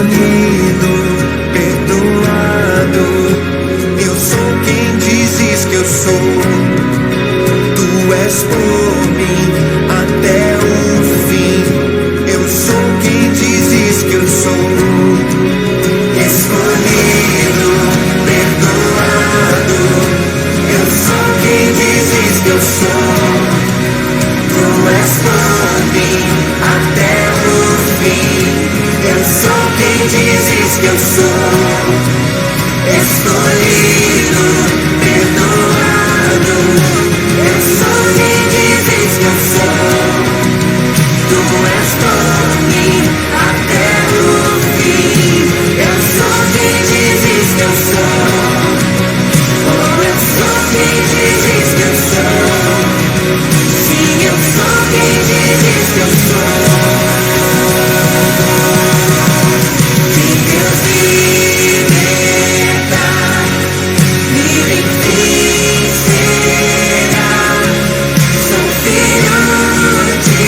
escolhido, perdoado. Eu sou quem dizes que eu sou. Tu és por mim até o fim. Eu sou quem dizes que eu sou. Escolhido, perdoado. Eu sou quem dizes que eu sou. Tu és por mim até o fim. Eu sou quem dizes que eu sou. Escolhido, perdoado. Eu sou quem dizes que eu sou. Tu és por mim até o fim. Eu sou quem dizes que eu sou. Oh, eu sou quem dizes que eu sou. Sim, eu sou quem dizes que eu sou. Que Deus liberta, livre em será. Sou filho de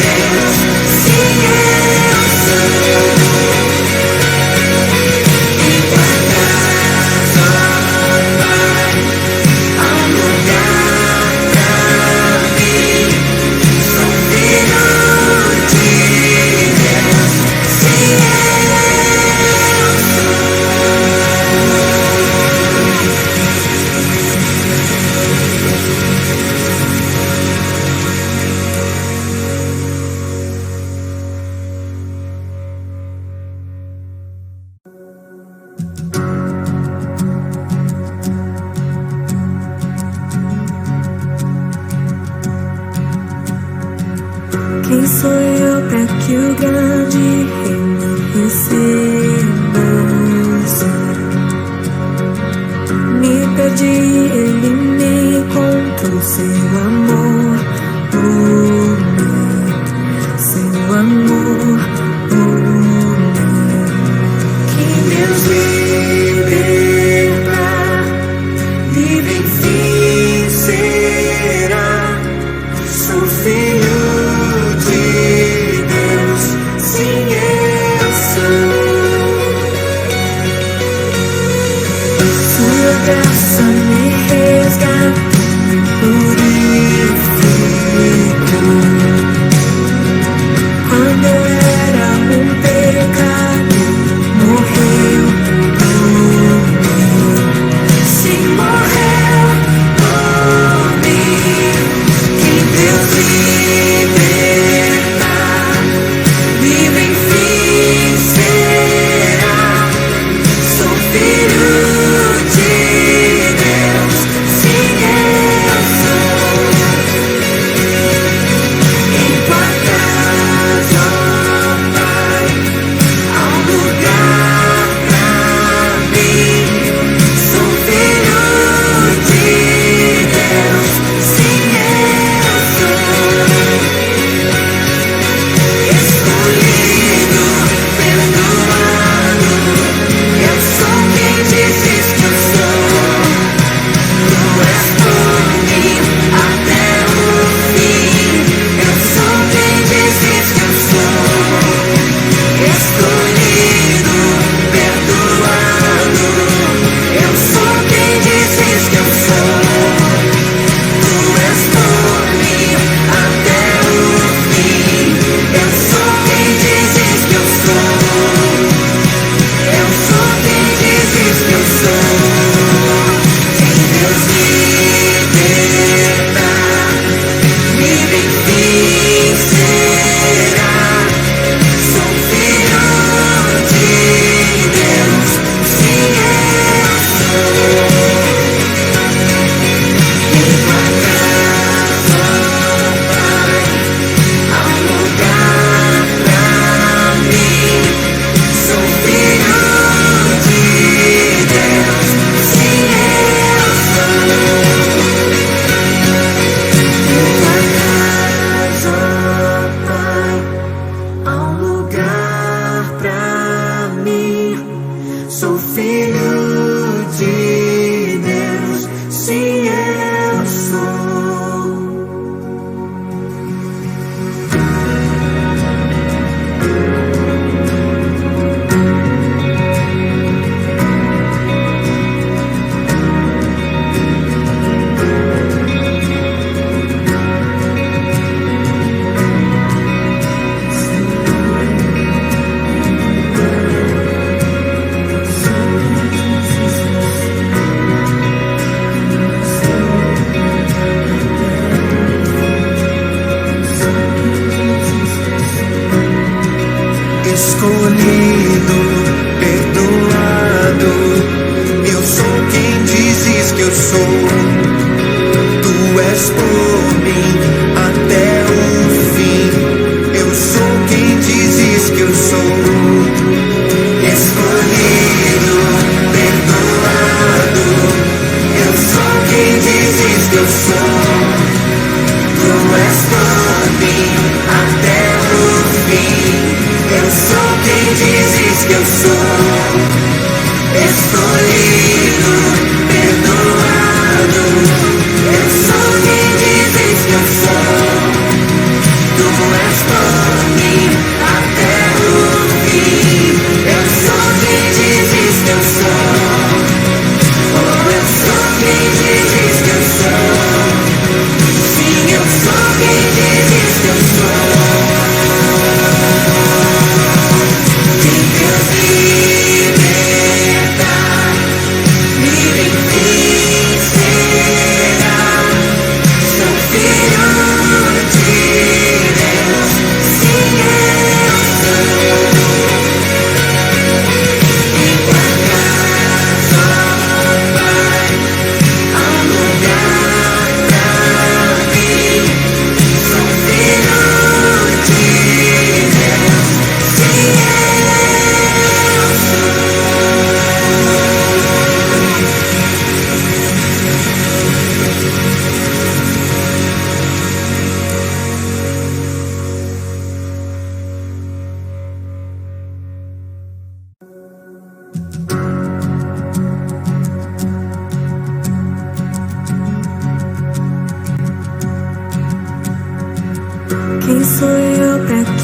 Deus, sim, eu sou. Em tua casa, ó Pai, há um lugar pra mim. Sou filho de Deus, sim, eu sou. Quem sou eu para que o grande rei me receba? Me perdi, ele me encontrou. Seu amor por mim, seu amor por mim. Que Deus liberta, livre enfim será. Sou filho de Deus, sim, eu sou. Sua graça me resgatou, me purificou. Quando eu era um pecador, morreu por mim. Sim, morreu por mim. Que Deus liberta, livre enfim será. Sou filho de Deus, sim, eu sou. Em tua casa, ó Pai, há um lugar pra mim. Sou filho de Deus, sim, eu sou. Escolhido, perdoado. Eu sou quem dizes que eu sou. Tu és por mim até o fim. Eu sou quem dizes que eu sou. Escolhido, perdoado. Eu sou quem dizes que eu sou. Tu és por mim até o fim. Eu sou quem dizes que eu sou. Eu sou quem dizes que eu sou. Quem Deus liberta, livre enfim será. Sou filho de Deus, sim, eu sou.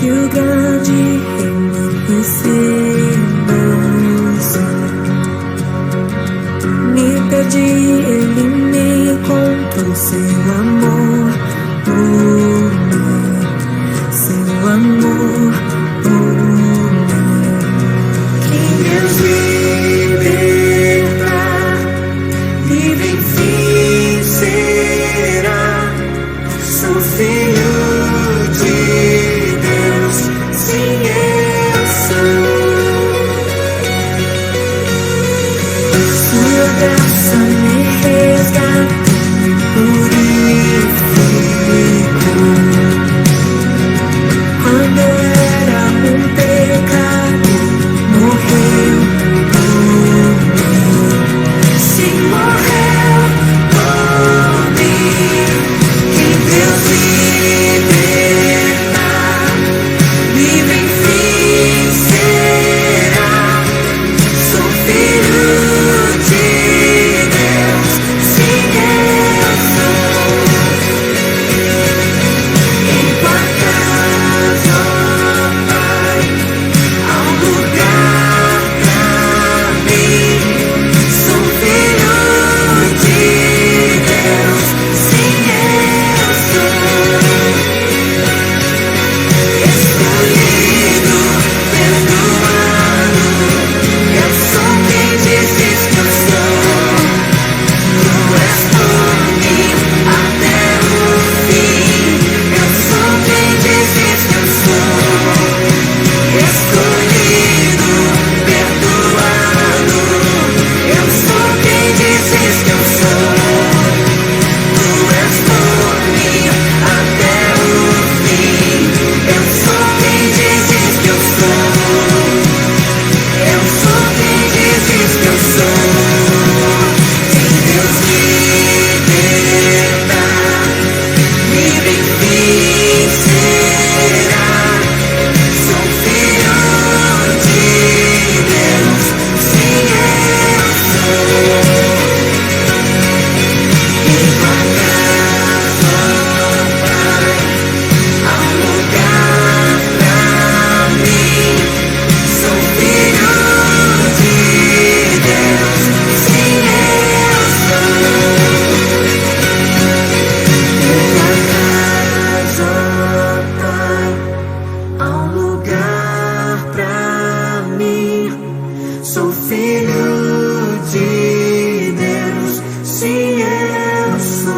que o grande rei me recebeu. Me perdi, ele me encontrou, seu amor por mim, seu amor por mim. Que Deus libertar, livre enfim será. Sou filho de Deus, sim eu sou. Sua graça me resgatou, me purificou. Quando eu era um pecador, morreu por mim. Sim, morreu por mim. Que Deus libertar, livre enfim será. Sou filho de Deus, sim eu sou. Em tua casa, ó Pai, há um lugar pra mim. Sou filho de Deus, sim eu sou. Escolhido, perdoado, eu sou quem dizes que eu sou. Tu és por mim até o fim. Eu sou quem dizes que eu sou. Escolhido, perdoado, eu sou quem dizes que eu sou. Tu és por mim até o fim. Eu sou quem dizes que eu sou. Eu sou quem dizes que eu sou. Quem Deus libertar, livre enfim será. Sou filho de Deus, sim eu sou. Em tua casa, ó Pai, há um lugar pra mim. Sou filho de Deus, sim eu sou. Em tua casa, ó Pai, há um lugar pra mim. Sou filho de Deus, sim eu sou.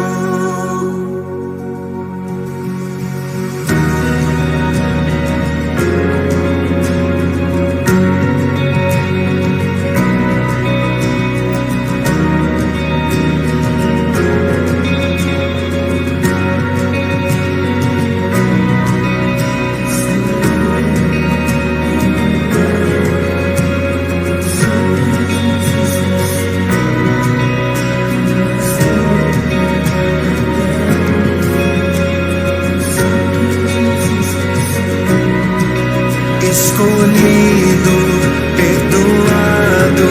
Escolhido, perdoado,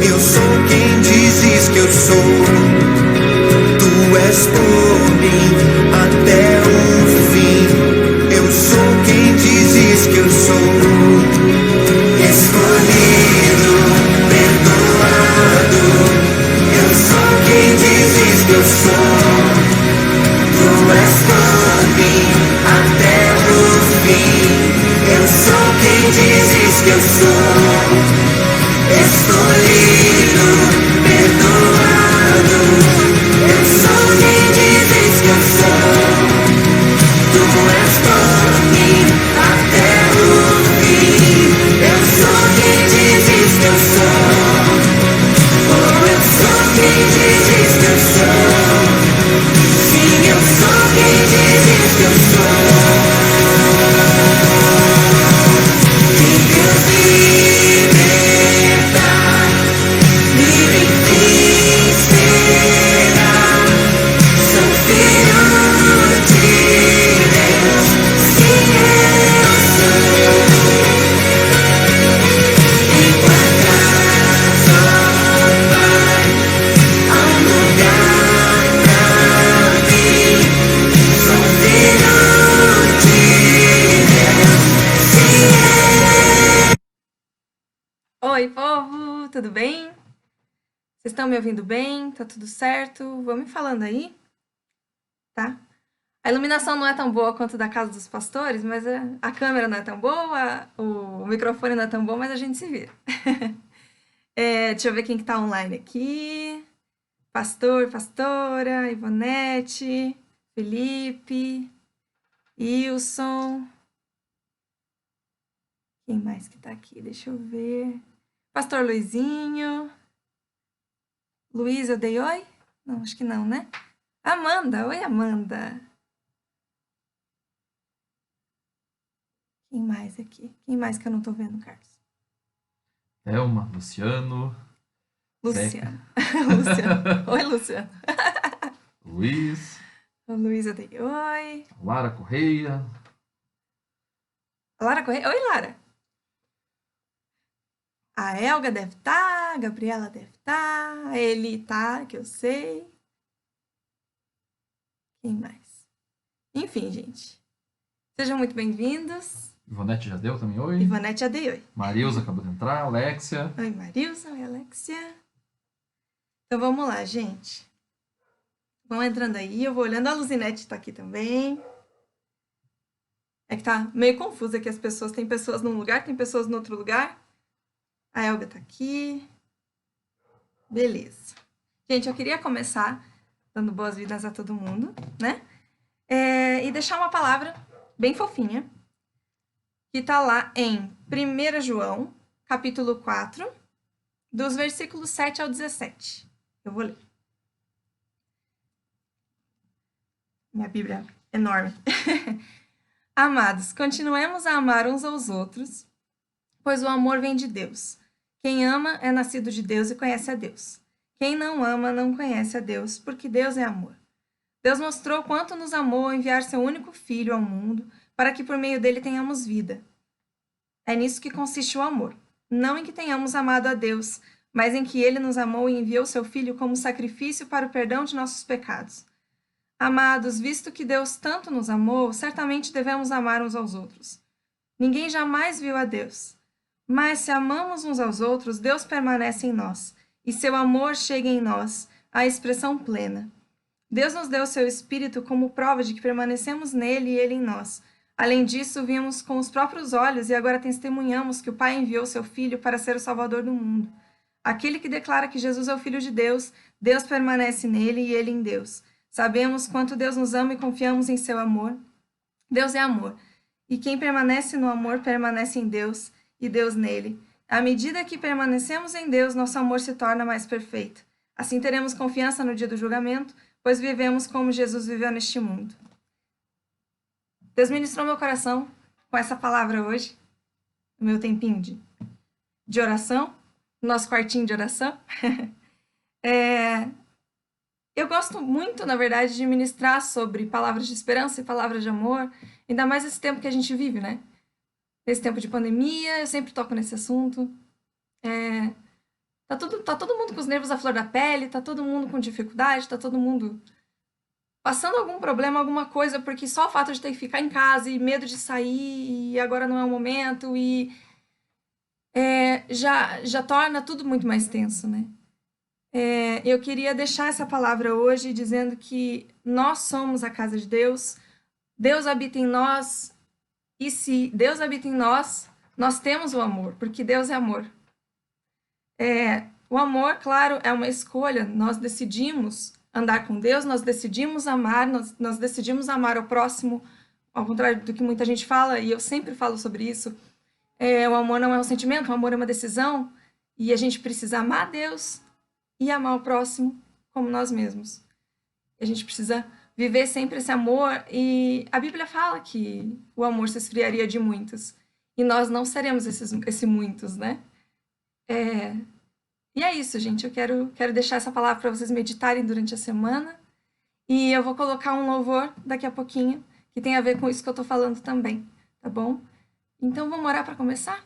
eu sou quem dizes que eu sou. Tu és por mim até o fim. Eu sou quem dizes que eu sou. Escolhido, perdoado, eu sou quem dizes que eu sou. Tu és por mim até o fim. Eu sou quem dizes que eu sou. Escolhido, perdoado, eu sou quem dizes que eu sou. Oi, povo, tudo bem? Vocês estão me ouvindo bem? Tá tudo certo? Vão me falando aí, tá? A iluminação não é tão boa quanto da casa dos pastores, mas a câmera não é tão boa, o microfone não é tão bom, mas a gente se vira. Deixa eu ver quem que tá online aqui. Pastor, pastora, Ivonete, Felipe, Wilson. Quem mais que tá aqui? Deixa eu ver. Pastor Luizinho. Luiz, eu dei oi? Não, acho que não, né? Amanda, oi, Amanda. Quem mais aqui? Quem mais que eu não tô vendo, Carlos? Thelma, Luciano, Luciano. Luciano. Oi, Luciano. Luiz, O Luiz, eu dei oi. Lara Correia. Lara Correia. Oi, Lara. A Elga deve estar, a Gabriela deve estar, a Eli tá, que eu sei. Quem mais? Enfim, gente. Sejam muito bem-vindos. Ivonete já deu também oi. Ivonete, já dei oi. Marilza acabou de entrar. Alexia. Oi, Marilson. Oi, Alexia. Então, vamos lá, gente. Vão entrando aí. Eu vou olhando. A Luzinete tá aqui também. É que tá meio confuso aqui as pessoas. Tem pessoas num lugar, tem pessoas no outro lugar. A Elga tá aqui. Beleza. Gente, eu queria começar dando boas-vindas a todo mundo, né? E deixar uma palavra bem fofinha, que tá lá em 1 João, capítulo 4, dos versículos 7 ao 17. Eu vou ler. Minha Bíblia é enorme. Amados, continuemos a amar uns aos outros, pois o amor vem de Deus. Quem ama é nascido de Deus e conhece a Deus. Quem não ama não conhece a Deus, porque Deus é amor. Deus mostrou quanto nos amou ao enviar seu único Filho ao mundo, para que por meio dele tenhamos vida. É nisso que consiste o amor. Não em que tenhamos amado a Deus, mas em que ele nos amou e enviou seu Filho como sacrifício para o perdão de nossos pecados. Amados, visto que Deus tanto nos amou, certamente devemos amar uns aos outros. Ninguém jamais viu a Deus. Mas se amamos uns aos outros, Deus permanece em nós, e seu amor chega em nós, à expressão plena. Deus nos deu seu Espírito como prova de que permanecemos nele e ele em nós. Além disso, vimos com os próprios olhos e agora testemunhamos que o Pai enviou seu Filho para ser o Salvador do mundo. Aquele que declara que Jesus é o Filho de Deus, Deus permanece nele e ele em Deus. Sabemos quanto Deus nos ama e confiamos em seu amor. Deus é amor, e quem permanece no amor permanece em Deus e Deus nele. À medida que permanecemos em Deus, nosso amor se torna mais perfeito. Assim teremos confiança no dia do julgamento, pois vivemos como Jesus viveu neste mundo. Deus ministrou meu coração com essa palavra hoje, no meu tempinho de oração, no nosso quartinho de oração. Eu gosto muito, na verdade, de ministrar sobre palavras de esperança e palavras de amor, ainda mais esse tempo que a gente vive, né? Nesse tempo de pandemia, eu sempre toco nesse assunto. Tá todo mundo com os nervos à flor da pele, tá todo mundo com dificuldade, tá todo mundo passando algum problema, alguma coisa, porque só o fato de ter que ficar em casa e medo de sair, e agora não é o momento, e já torna tudo muito mais tenso, né? Eu queria deixar essa palavra hoje dizendo que nós somos a casa de Deus, Deus habita em nós, e se Deus habita em nós, nós temos o amor, porque Deus é amor. O amor, claro, é uma escolha. Nós decidimos andar com Deus, nós decidimos amar, nós decidimos amar o próximo, ao contrário do que muita gente fala, e eu sempre falo sobre isso. O amor não é um sentimento, o amor é uma decisão, e a gente precisa amar a Deus e amar o próximo como nós mesmos. A gente precisa viver sempre esse amor, e a Bíblia fala que o amor se esfriaria de muitos, e nós não seremos esse muitos, né? E é isso, gente. Eu quero deixar essa palavra para vocês meditarem durante a semana, e eu vou colocar um louvor daqui a pouquinho, que tem a ver com isso que eu tô falando também, tá bom? Então, vamos orar para começar?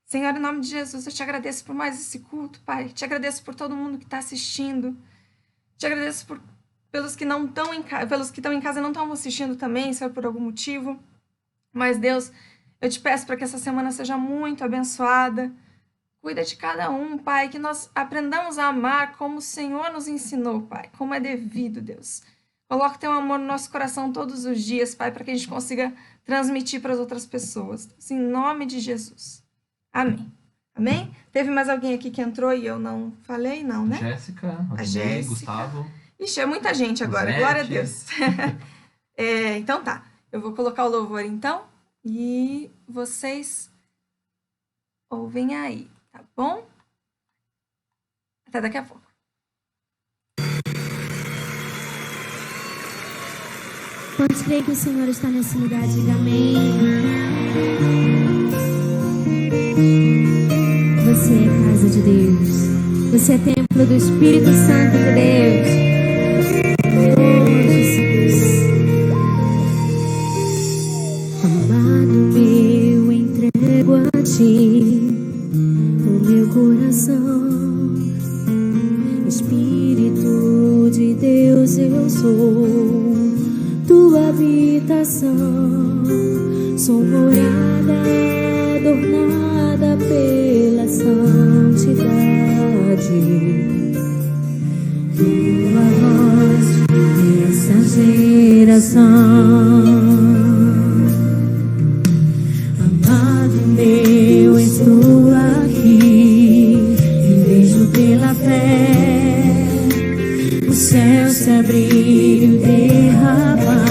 Senhor, em nome de Jesus, eu te agradeço por mais esse culto, Pai. Te agradeço por todo mundo que está assistindo. Te agradeço pelos que não estão pelos que estão em casa e não estão assistindo também, Senhor, por algum motivo. Mas, Deus, Eu te peço para que essa semana seja muito abençoada. Cuida de cada um, Pai, que nós aprendamos a amar como o Senhor nos ensinou, Pai, como é devido, Deus. Coloca teu amor no nosso coração todos os dias, Pai, para que a gente consiga transmitir para as outras pessoas. Deus, em nome de Jesus. Amém. Amém? Teve mais alguém aqui que entrou e eu não falei? Não, né? Jéssica, A Rodinei, Jéssica. Gustavo. Ixi, é muita gente agora. Zete. Glória a Deus. Então tá. Eu vou colocar o louvor então e vocês ouvem aí, tá bom? Até daqui a pouco. Quantos creem que o Senhor está nesse lugar? Diga amém. Você é casa de Deus. Você é templo do Espírito Santo de Deus. Oh, Jesus. Amado meu, entrego a Ti o meu coração. Espírito de Deus, eu sou Tua habitação. Sou morada adornada pela santidade. Tua voz nessa geração. Amado meu, estou aqui e vejo pela fé o céu se abrir e derramar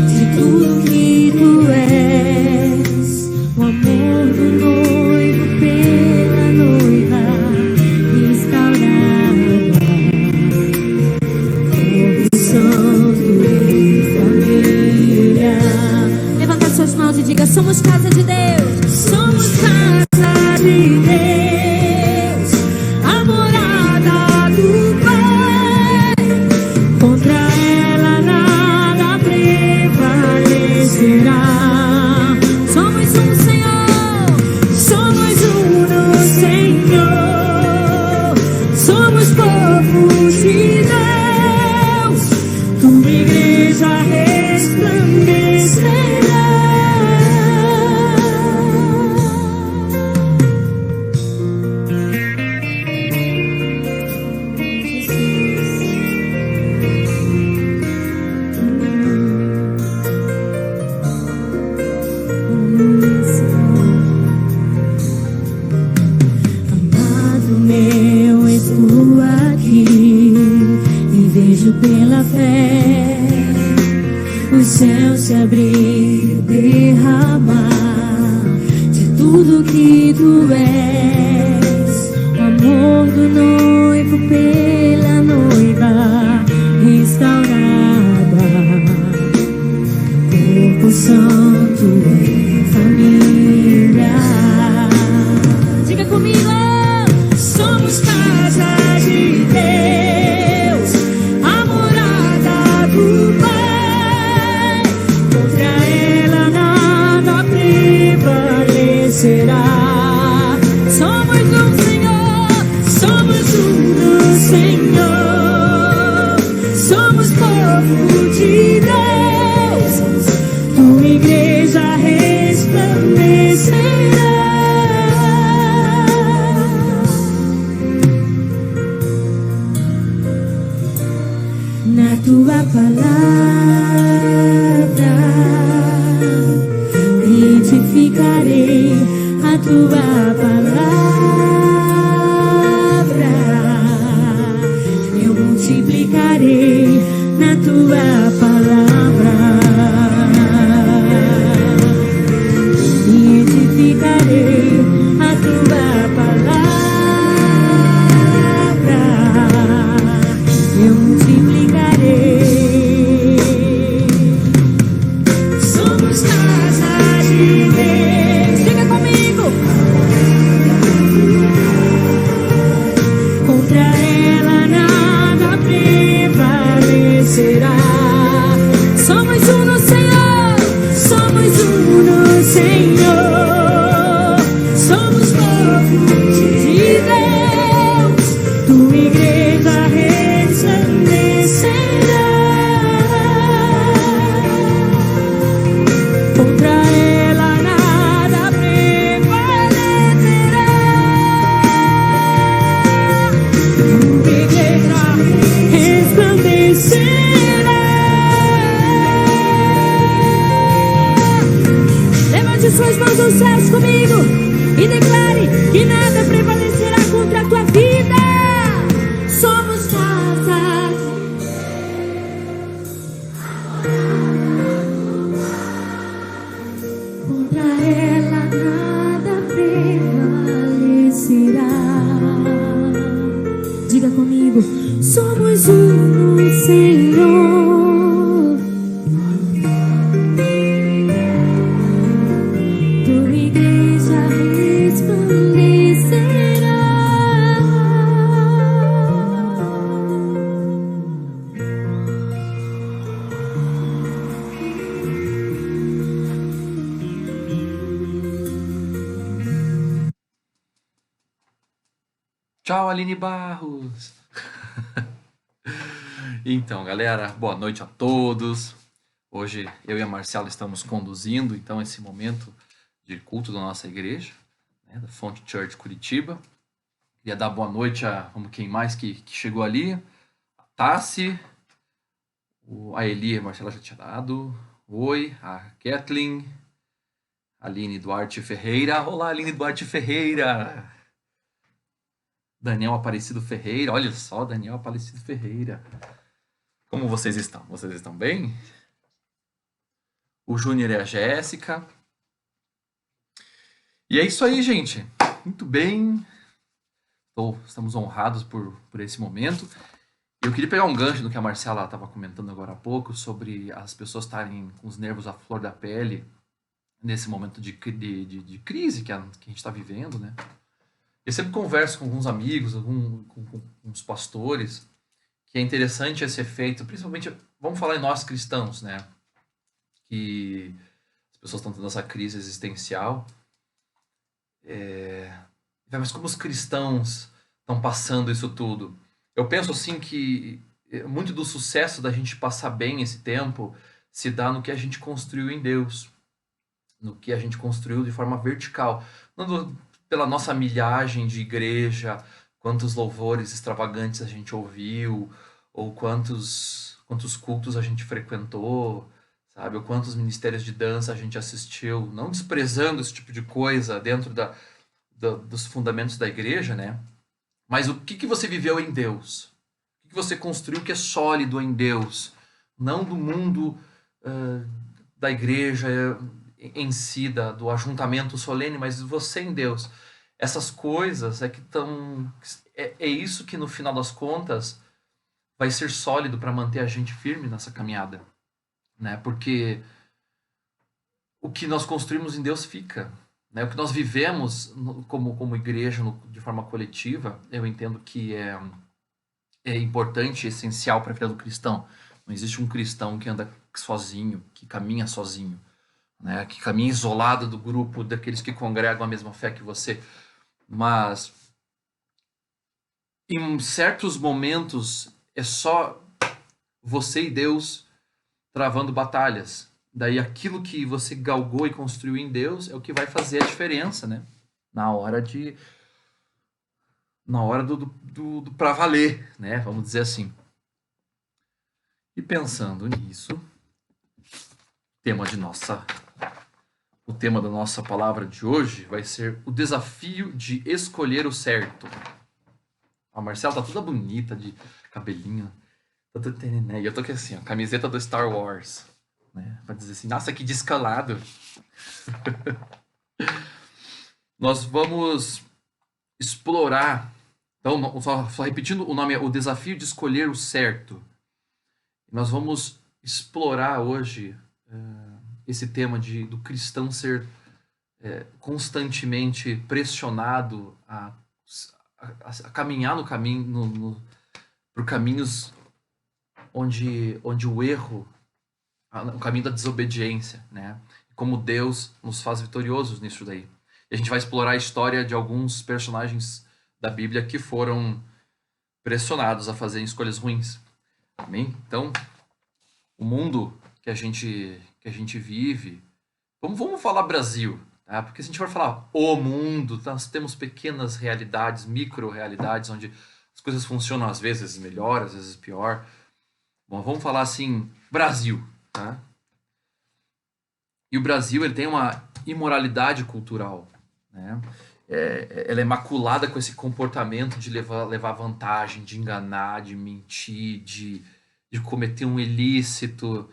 de tudo que Tu és, o amor do noivo pela noiva restaurada, corpo santo e família. Levanta suas mãos e diga: somos casa de Deus, somos casa de Deus, a morada do Pai. Contra ela nada prevalecerá. Somos um, Senhor, somos um no Senhor. Somos povo de Deus, Tua igreja resplandecerá. Amado meu, estou aqui e vejo pela fé o céu se abrir e derramar de tudo que Tu és, o amor do noivo pela noiva restaurada, corpo santo em família. Diga comigo: somos casa de Deus, a morada do Pai. Contra ela nada prevalecerá. Somos um, Senhor, somos um no Senhor. Somos povo de Deus, Tua igreja resplandecerá. Na Tua palavra identificarei a Tua palavra. Eu multiplicarei na Tua palavra. Identificarei a Tua palavra. Eu multiplicarei. Somos casa de Deus. Diga comigo. Contra ela nada prevalecerá. Somos um no Senhor, somos um no Senhor. Somos povo de Deus, Tua igreja resplandecerá. Contra ela nada Diga comigo: somos um no Senhor. Tua igreja resplandecerá. Tchau, Aline Barros! Então, galera, boa noite a todos. Hoje eu e a Marcela estamos conduzindo, então, esse momento de culto da nossa igreja, né, da Fonte Church Curitiba. Queria dar boa noite a quem mais que chegou ali. A Tassi, a Eli, a Marcela já tinha dado. Oi, a Kathleen, a Aline Duarte Ferreira. Olá, Aline Duarte Ferreira! Daniel Aparecido Ferreira, olha só, Daniel Aparecido Ferreira. Como vocês estão? Vocês estão bem? O Júnior e a Jéssica. E é isso aí, gente. Muito bem. Estamos honrados por esse momento. Eu queria pegar um gancho do que a Marcela estava comentando agora há pouco, sobre as pessoas estarem com os nervos à flor da pele nesse momento de crise que a gente está vivendo, né? Eu sempre converso com alguns amigos, com uns pastores, que é interessante esse efeito, principalmente, vamos falar em nós cristãos, né? Que as pessoas estão tendo essa crise existencial. Mas como os cristãos estão passando isso tudo? Eu penso assim que muito do sucesso da gente passar bem esse tempo se dá no que a gente construiu em Deus, no que a gente construiu de forma vertical. Não pela nossa milhagem de igreja, quantos louvores extravagantes a gente ouviu, ou quantos cultos a gente frequentou, sabe? Ou quantos ministérios de dança a gente assistiu, não desprezando esse tipo de coisa dentro dos fundamentos da igreja, né? Mas o que você viveu em Deus? O que você construiu que é sólido em Deus? Não do mundo da igreja em si, do ajuntamento solene, mas você em Deus. Essas coisas é que estão... É isso que, no final das contas, vai ser sólido para manter a gente firme nessa caminhada, né? Porque o que nós construímos em Deus fica, né? O que nós vivemos como igreja, de forma coletiva, eu entendo que é importante, essencial para a vida do cristão. Não existe um cristão que anda sozinho, que caminha sozinho, né? Que caminha isolado do grupo daqueles que congregam a mesma fé que você. Mas em certos momentos é só você e Deus travando batalhas. Daí aquilo que você galgou e construiu em Deus é o que vai fazer a diferença, né? Na hora do pra valer, né? Vamos dizer assim. E pensando nisso, o tema da nossa palavra de hoje vai ser o desafio de escolher o certo. A Marcela tá toda bonita, de cabelinho. E eu tô aqui assim, ó, camiseta do Star Wars. Né? Pra dizer assim, nossa, que descalado. Nós vamos explorar. Então, só repetindo, o nome é O Desafio de Escolher o Certo. Nós vamos explorar hoje esse tema do cristão ser constantemente pressionado a caminhar no caminho, por caminhos onde o erro, o caminho da desobediência, né? Como Deus nos faz vitoriosos nisso daí. E a gente vai explorar a história de alguns personagens da Bíblia que foram pressionados a fazer escolhas ruins. Amém? Então, o mundo que a gente vive, vamos falar Brasil, tá? Porque se a gente for falar o mundo, nós temos pequenas realidades, micro-realidades, onde as coisas funcionam às vezes melhor, às vezes pior. Bom, vamos falar assim, Brasil, tá? E o Brasil, ele tem uma imoralidade cultural, né? Ela é maculada com esse comportamento de levar vantagem, de enganar, de mentir, de cometer um ilícito,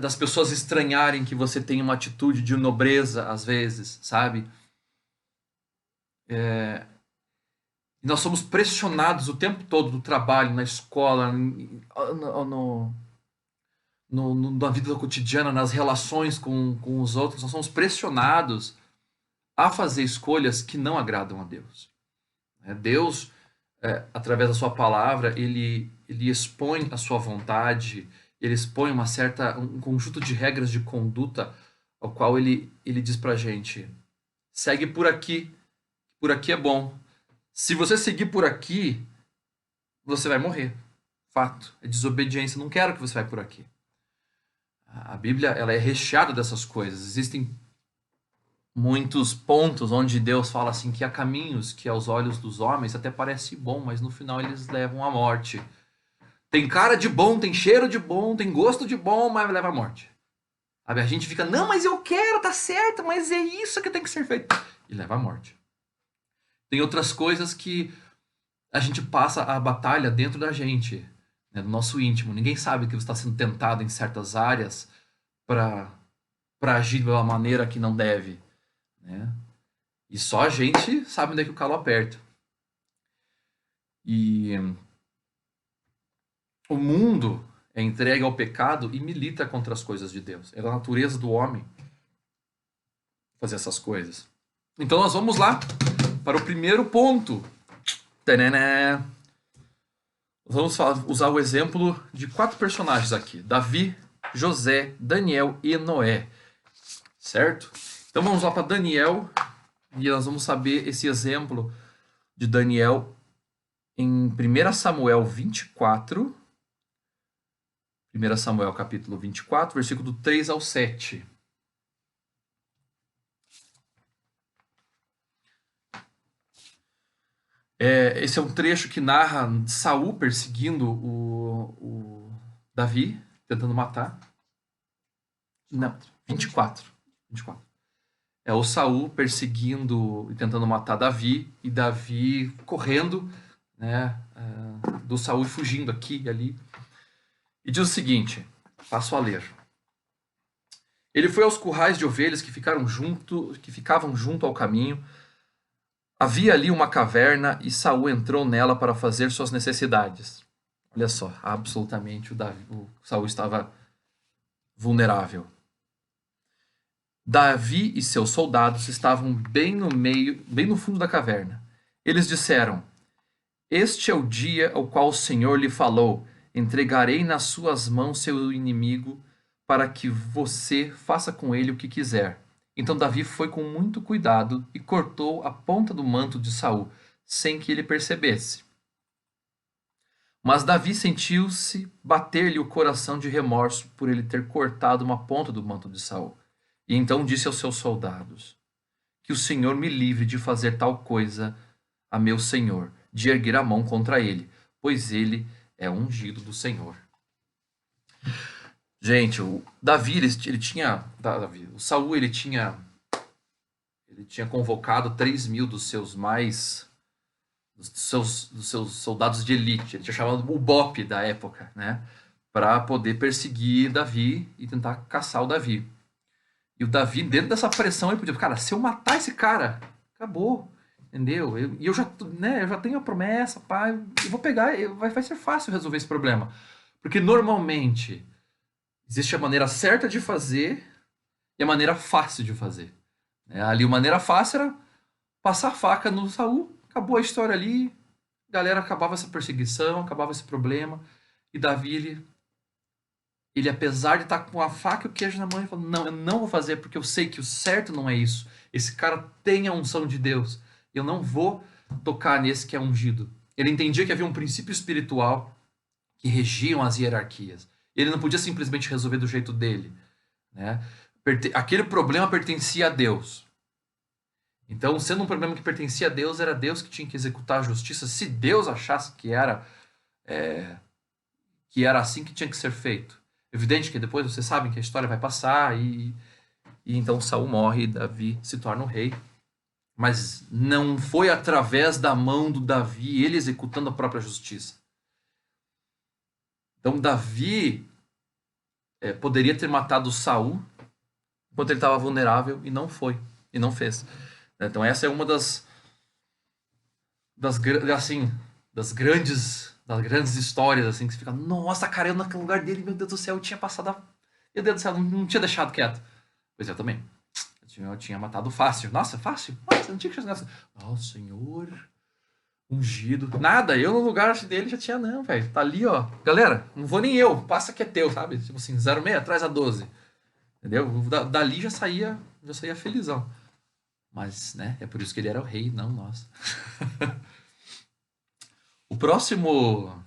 das pessoas estranharem que você tem uma atitude de nobreza, às vezes, sabe? E nós somos pressionados o tempo todo no trabalho, na escola, na vida cotidiana, nas relações com os outros. Nós somos pressionados a fazer escolhas que não agradam a Deus. Deus, através da sua palavra, ele expõe a sua vontade, ele expõe um conjunto de regras de conduta, ao qual ele diz pra gente: segue por aqui é bom. Se você seguir por aqui, você vai morrer. Fato. É desobediência. Não quero que você vá por aqui. A Bíblia, ela é recheada dessas coisas. Existem muitos pontos onde Deus fala assim que há caminhos que aos olhos dos homens até parece bom, mas no final eles levam à morte. Tem cara de bom, tem cheiro de bom, tem gosto de bom, mas leva à morte. A gente fica, não, mas eu quero, tá certo, mas é isso que tem que ser feito. E leva à morte. Tem outras coisas que a gente passa a batalha dentro da gente, né, do nosso íntimo. Ninguém sabe que você está sendo tentado em certas áreas para agir de uma maneira que não deve. Né? E só a gente sabe onde é que o calo aperta. E o mundo é entregue ao pecado e milita contra as coisas de Deus. É da natureza do homem fazer essas coisas. Então nós vamos lá para o primeiro ponto. Tananá. Vamos usar o exemplo de 4 personagens aqui: Davi, José, Daniel e Noé. Certo? Então vamos lá para Daniel e nós vamos saber esse exemplo de Daniel em 1 Samuel 24. 1 Samuel capítulo 24, versículo 3 ao 7. Esse é um trecho que narra Saul perseguindo o Davi, tentando matar. Não, 24. É o Saul perseguindo e tentando matar Davi, e Davi correndo, né, do Saul fugindo aqui e ali. E diz o seguinte, passo a ler. Ele foi aos currais de ovelhas que ficavam junto ao caminho. Havia ali uma caverna e Saul entrou nela para fazer suas necessidades. Olha só, absolutamente o Saul estava vulnerável. Davi e seus soldados estavam bem no fundo da caverna. Eles disseram: Este é o dia ao qual o Senhor lhe falou: entregarei nas suas mãos seu inimigo para que você faça com ele o que quiser. Então Davi foi com muito cuidado e cortou a ponta do manto de Saul, sem que ele percebesse. Mas Davi sentiu-se bater-lhe o coração de remorso por ele ter cortado uma ponta do manto de Saul. E então disse aos seus soldados: Que o Senhor me livre de fazer tal coisa a meu senhor, de erguer a mão contra ele, pois ele é ungido do Senhor. Gente, o Davi, o Saul, ele tinha convocado 3.000 dos seus soldados de elite. Ele tinha chamado o BOP da época, né, para poder perseguir Davi e tentar caçar o Davi. E o Davi, dentro dessa pressão, ele podia, cara, se eu matar esse cara, acabou, entendeu? Eu já tenho a promessa, pai, eu vou pegar, vai ser fácil resolver esse problema. Porque normalmente existe a maneira certa de fazer e a maneira fácil de fazer. Ali a maneira fácil era passar a faca no Saul, acabou a história ali, a galera acabava essa perseguição, acabava esse problema. E Davi, ele apesar de estar com a faca e o queijo na mão, ele falou: não, eu não vou fazer porque eu sei que o certo não é isso. Esse cara tem a unção de Deus. Eu não vou tocar nesse que é ungido. Ele entendia que havia um princípio espiritual que regiam as hierarquias. Ele não podia simplesmente resolver do jeito dele, né? Aquele problema pertencia a Deus. Então, sendo um problema que pertencia a Deus, era Deus que tinha que executar a justiça. Se Deus achasse que era assim que tinha que ser feito. Evidente que depois vocês sabem que a história vai passar e então Saul morre e Davi se torna o rei. Mas não foi através da mão do Davi, ele executando a própria justiça. Então Davi poderia ter matado Saul enquanto ele estava vulnerável e não foi, e não fez. Então essa é uma assim, das grandes histórias, assim, que você fica, nossa, cara, eu naquele lugar dele, meu Deus do céu, eu tinha passado Meu Deus do céu, não tinha deixado quieto. Pois eu também. Eu tinha matado fácil. Nossa, fácil? Nossa, não tinha que chegar nessa. Nossa, Senhor, ungido. Nada, eu no lugar dele já tinha, não, velho. Tá ali, ó. Galera, não vou nem eu, passa que é teu, sabe? Tipo assim, 06, traz a 12. Entendeu? Dali já saía felizão. Mas, né, é por isso que ele era o rei, não nós. O próximo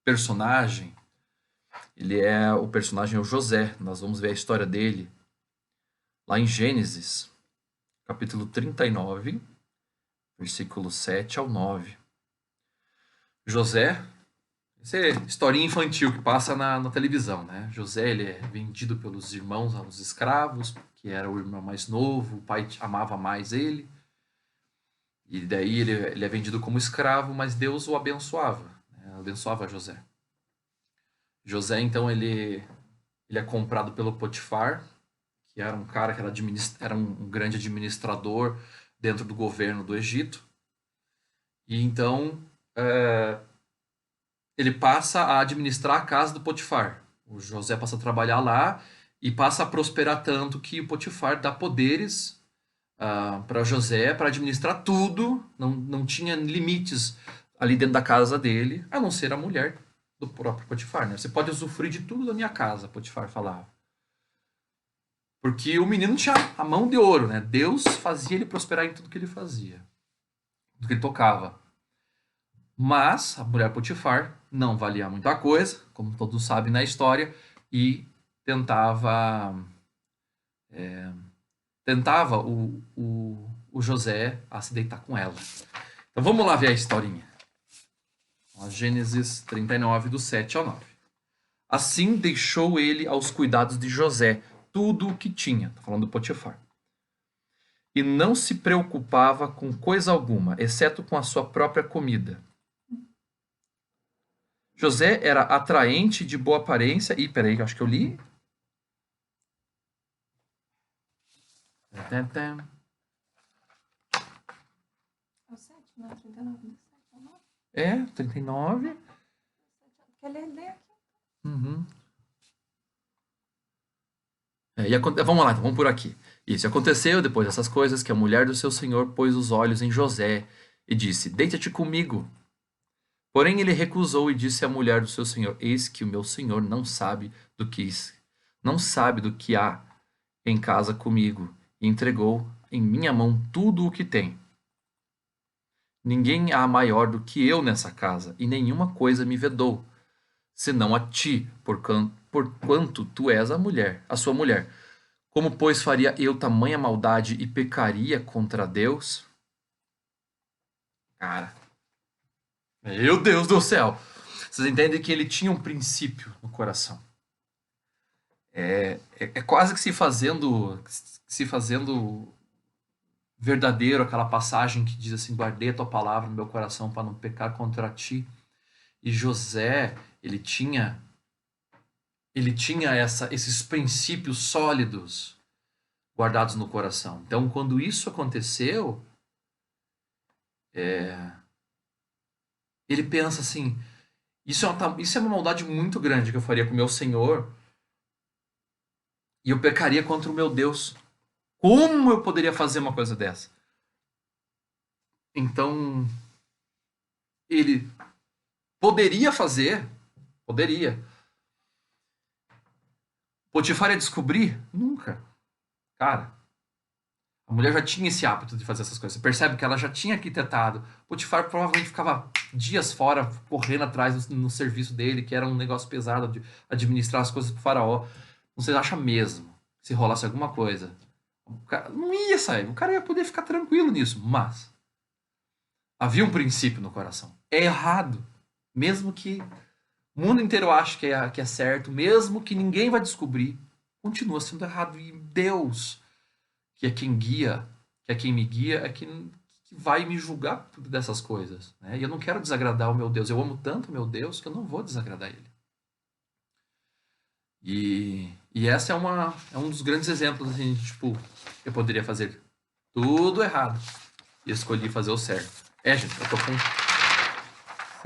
personagem, o personagem é o José. Nós vamos ver a história dele lá em Gênesis, capítulo 39, versículo 7 ao 9. José, essa é historinha infantil que passa na televisão, né? José, ele é vendido pelos irmãos aos escravos, que era o irmão mais novo, o pai amava mais ele. E daí ele é vendido como escravo, mas Deus o abençoava, né? Abençoava José. José, então, ele é comprado pelo Potifar, que era um cara que era um grande administrador dentro do governo do Egito. E então ele passa a administrar a casa do Potifar. O José passa a trabalhar lá e passa a prosperar tanto que o Potifar dá poderes para José para administrar tudo. Não tinha limites ali dentro da casa dele, a não ser a mulher do próprio Potifar, né? Você pode usufruir de tudo da minha casa, Potifar falava. Porque o menino tinha a mão de ouro, né? Deus fazia ele prosperar em tudo que ele fazia, tudo que ele tocava. Mas a mulher Potifar não valia muita coisa, como todos sabem na história, e tentava o José a se deitar com ela. Então vamos lá ver a historinha. Gênesis 39, do 7 ao 9. Assim deixou ele aos cuidados de José tudo o que tinha, tô falando do Potifar, e não se preocupava com coisa alguma, exceto com a sua própria comida. José era atraente, de boa aparência, e peraí, acho que eu li. É o 7, não é 39, do 7 ao 9? É, 39. Quer ler aqui? Uhum. Vamos lá, então, vamos por aqui. Isso aconteceu depois dessas coisas que a mulher do seu senhor pôs os olhos em José e disse: Deita-te comigo. Porém ele recusou e disse à mulher do seu senhor: Eis que o meu senhor não sabe do que há em casa comigo, e entregou em minha mão tudo o que tem. Ninguém há maior do que eu nessa casa, e nenhuma coisa me vedou, senão a ti, porquanto tu és a sua mulher. Como, pois, faria eu tamanha maldade e pecaria contra Deus? Cara, meu Deus do céu! Vocês entendem que ele tinha um princípio no coração. É quase que se fazendo verdadeiro aquela passagem que diz assim: guardei a tua palavra no meu coração para não pecar contra ti. E José, ele tinha esses princípios sólidos guardados no coração. Então, quando isso aconteceu, ele pensa assim: isso é uma maldade muito grande que eu faria com o meu Senhor, e eu pecaria contra o meu Deus. Como eu poderia fazer uma coisa dessa? Então, ele poderia fazer, poderia. Potifar ia descobrir? Nunca. Cara, a mulher já tinha esse hábito de fazer essas coisas. Você percebe que ela já tinha arquitetado. Potifar provavelmente ficava dias fora, correndo atrás no serviço dele, que era um negócio pesado de administrar as coisas pro faraó. Você acha mesmo, se rolasse alguma coisa, o cara não ia sair. O cara ia poder ficar tranquilo nisso. Mas havia um princípio no coração. É errado. Mesmo que o mundo inteiro ache que é certo, mesmo que ninguém vai descobrir, continua sendo errado. E Deus, que é quem guia, que é quem me guia, é quem vai me julgar por dessas coisas, né? E eu não quero desagradar o meu Deus. Eu amo tanto o meu Deus que eu não vou desagradar ele. E essa é um dos grandes exemplos, assim, tipo, eu poderia fazer tudo errado. E escolhi fazer o certo. Gente, eu tô com...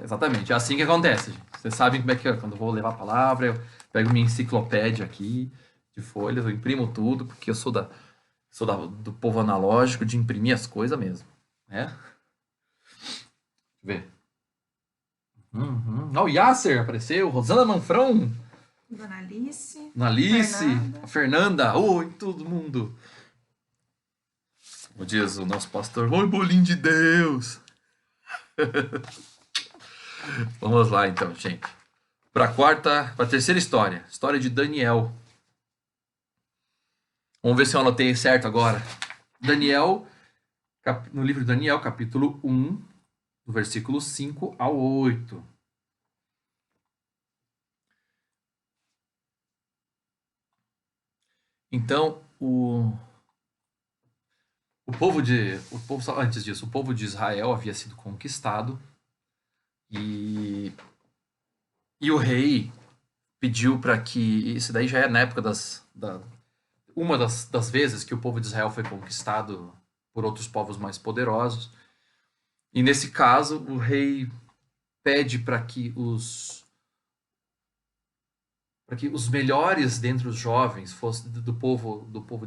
Exatamente, é assim que acontece, gente. Vocês sabem como é que é. Quando eu vou levar a palavra, eu pego minha enciclopédia aqui, de folhas, eu imprimo tudo, porque eu sou do povo analógico, de imprimir as coisas mesmo, né? Deixa eu ver. O Yasser apareceu, Rosana Manfrão, Dona Alice. Alice, Fernanda. a Fernanda, oi, todo mundo. Como diz o nosso pastor, oi, bolinho de Deus. Vamos lá então, gente. Para a terceira história, história de Daniel. Vamos ver se eu anotei certo agora. Daniel, no livro de Daniel, capítulo 1, do versículo 5 ao 8. Então, antes disso, o povo de Israel havia sido conquistado e o rei pediu para que, isso daí já é na época uma das vezes que o povo de Israel foi conquistado por outros povos mais poderosos. E nesse caso, o rei pede para que os melhores dentre os jovens do povo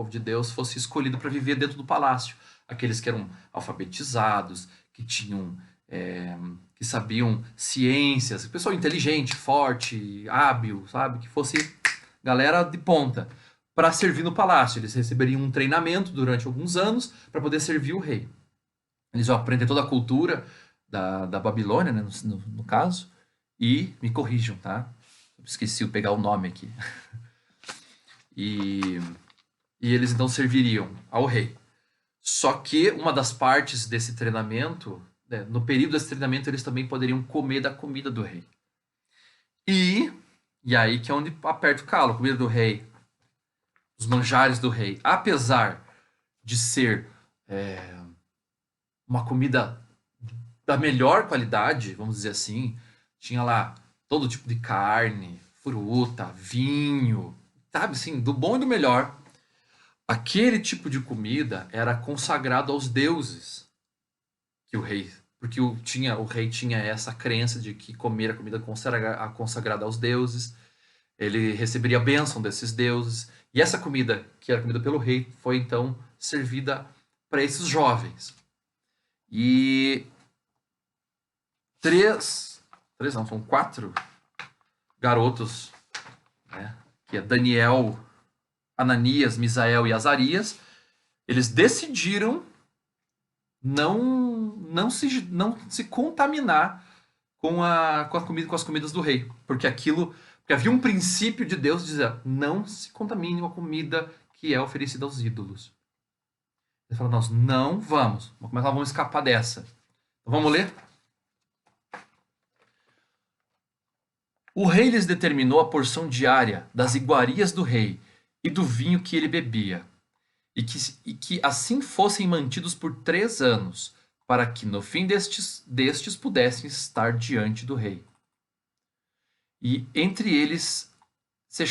de Deus fosse escolhido para viver dentro do palácio. Aqueles que eram alfabetizados, que tinham que sabiam ciências, pessoal inteligente, forte, hábil, sabe? Que fosse galera de ponta para servir no palácio. Eles receberiam um treinamento durante alguns anos para poder servir o rei. Eles vão aprender toda a cultura da Babilônia, né, no caso, e me corrijam, tá? Esqueci de pegar o nome aqui. E eles então serviriam ao rei. Só que uma das partes desse treinamento, né, no período desse treinamento, eles também poderiam comer da comida do rei. E aí que é onde aperta o calo, a comida do rei, os manjares do rei. Apesar de ser uma comida da melhor qualidade, vamos dizer assim, tinha lá todo tipo de carne, fruta, vinho, sabe assim, do bom e do melhor. Aquele tipo de comida era consagrado aos deuses que o rei, porque o rei tinha essa crença de que comer a comida consagrada aos deuses, ele receberia a bênção desses deuses. E essa comida, que era comida pelo rei, foi então servida para esses jovens. E são 4 garotos, né, que é Daniel, Ananias, Misael e Azarias, eles decidiram não se contaminar com as comidas do rei, porque havia um princípio de Deus de dizer, não se contamine com a comida que é oferecida aos ídolos. Eles falaram, nós não vamos, vamos escapar dessa. Então, vamos ler? O rei lhes determinou a porção diária das iguarias do rei e do vinho que ele bebia, e que assim fossem mantidos por 3 anos, para que no fim destes pudessem estar diante do rei. E entre eles se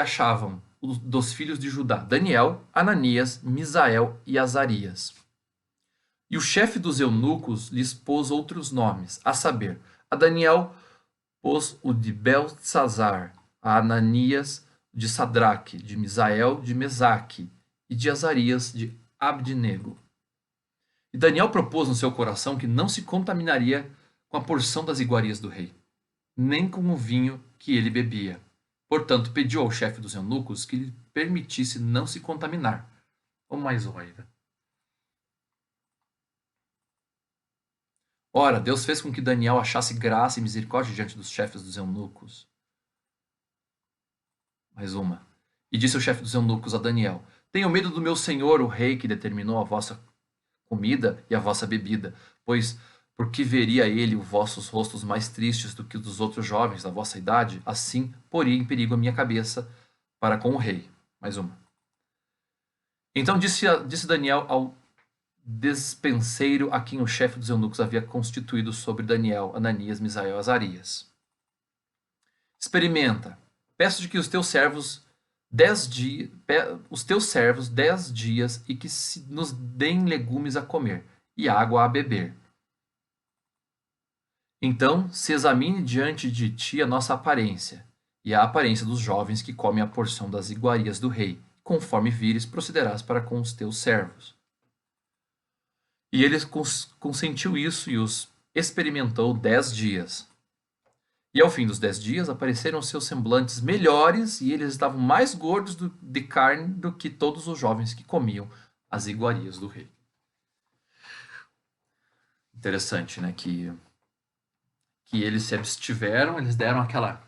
achavam dos filhos de Judá, Daniel, Ananias, Misael e Azarias. E o chefe dos eunucos lhes pôs outros nomes, a saber, a Daniel pôs o de Beltsazar, a Ananias de Sadraque, de Misael de Mesaque e de Azarias de Abdnego. E Daniel propôs no seu coração que não se contaminaria com a porção das iguarias do rei, nem com o vinho que ele bebia. Portanto, pediu ao chefe dos eunucos que lhe permitisse não se contaminar. Ou mais uma ainda. Ora, Deus fez com que Daniel achasse graça e misericórdia diante dos chefes dos eunucos. Mais uma. E disse o chefe dos eunucos a Daniel: Tenham medo do meu senhor, o rei, que determinou a vossa comida e a vossa bebida, pois porque veria ele os vossos rostos mais tristes do que os dos outros jovens da vossa idade, assim poria em perigo a minha cabeça para com o rei. Mais uma. Então disse Daniel ao despenseiro a quem o chefe dos eunucos havia constituído sobre Daniel, Ananias, Misael e Azarias: Experimenta. Peço-te que os teus servos os teus servos 10 dias e que nos deem legumes a comer e água a beber. Então se examine diante de ti a nossa aparência e a aparência dos jovens que comem a porção das iguarias do rei. Conforme vires, procederás para com os teus servos. E ele consentiu isso e os experimentou 10 dias. E ao fim dos 10 dias apareceram seus semblantes melhores e eles estavam mais gordos de carne do que todos os jovens que comiam as iguarias do rei. Interessante, né? Que eles se abstiveram, eles deram aquela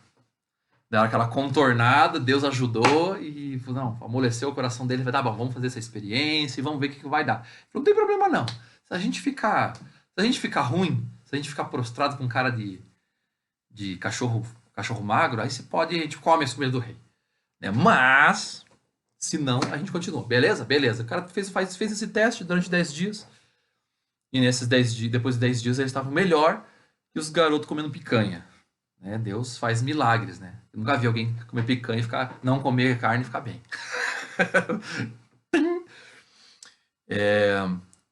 contornada, Deus ajudou e não, amoleceu o coração dele, vai dar bom, vamos fazer essa experiência e vamos ver o que vai dar. Não tem problema não. Se a gente ficar ruim, se a gente ficar prostrado com cara de cachorro magro, aí a gente come as comidas do rei. Né? Mas, se não, a gente continua. Beleza? Beleza. O cara fez esse teste durante 10 dias. E nesses 10 dias, depois de 10 dias, eles estavam melhor que os garotos comendo picanha. Né? Deus faz milagres, né? Eu nunca vi alguém comer picanha e não comer carne e ficar bem.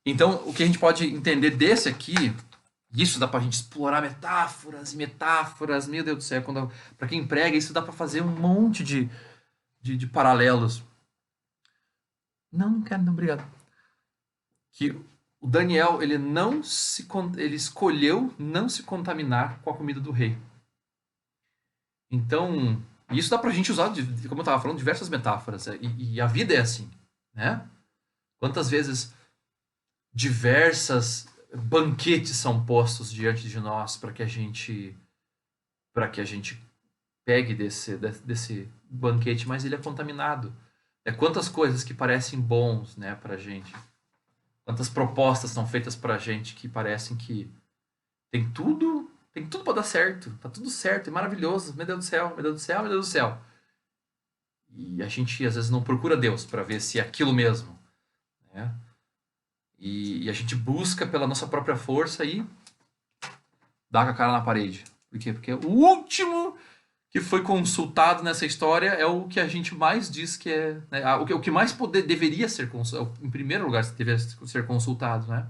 Então, o que a gente pode entender desse aqui, isso dá pra gente explorar metáforas e metáforas, meu Deus do céu, pra quem prega, isso dá pra fazer um monte de paralelos. Não quero, não, obrigado. Que o Daniel, ele escolheu não se contaminar com a comida do rei. Então, isso dá pra gente usar, como eu estava falando, diversas metáforas. E a vida é assim, né? Quantas vezes diversas banquetes são postos diante de nós para que a gente pegue desse banquete, mas ele é contaminado. Quantas coisas que parecem bons, né, pra gente. Quantas propostas são feitas pra gente que parecem que tem tudo para dar certo, tá tudo certo, é maravilhoso, meu Deus do céu, meu Deus do céu, meu Deus do céu. E a gente às vezes não procura Deus para ver se é aquilo mesmo, né? E a gente busca pela nossa própria força e dá com a cara na parede. Por quê? Porque o último que foi consultado nessa história é o que a gente mais diz que é, né? O que mais deveria ser consultado, em primeiro lugar deveria ser consultado, né?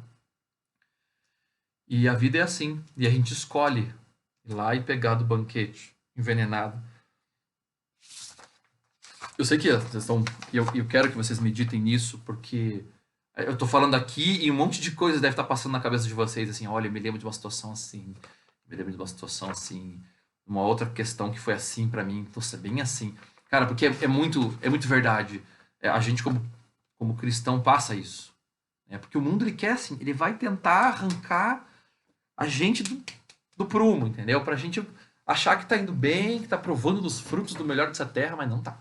E a vida é assim. E a gente escolhe ir lá e pegar do banquete envenenado. Eu sei que vocês estão... Eu quero que vocês meditem nisso, porque eu tô falando aqui e um monte de coisas deve estar passando na cabeça de vocês. Assim, olha, eu me lembro de uma situação assim. Me lembro de uma situação assim. Uma outra questão que foi assim pra mim. Nossa, bem assim. Cara, porque é muito verdade. A gente, como cristão, passa isso. Porque o mundo, ele quer assim. Ele vai tentar arrancar a gente do prumo, entendeu? Pra gente achar que tá indo bem, que tá provando dos frutos do melhor dessa terra, mas não tá.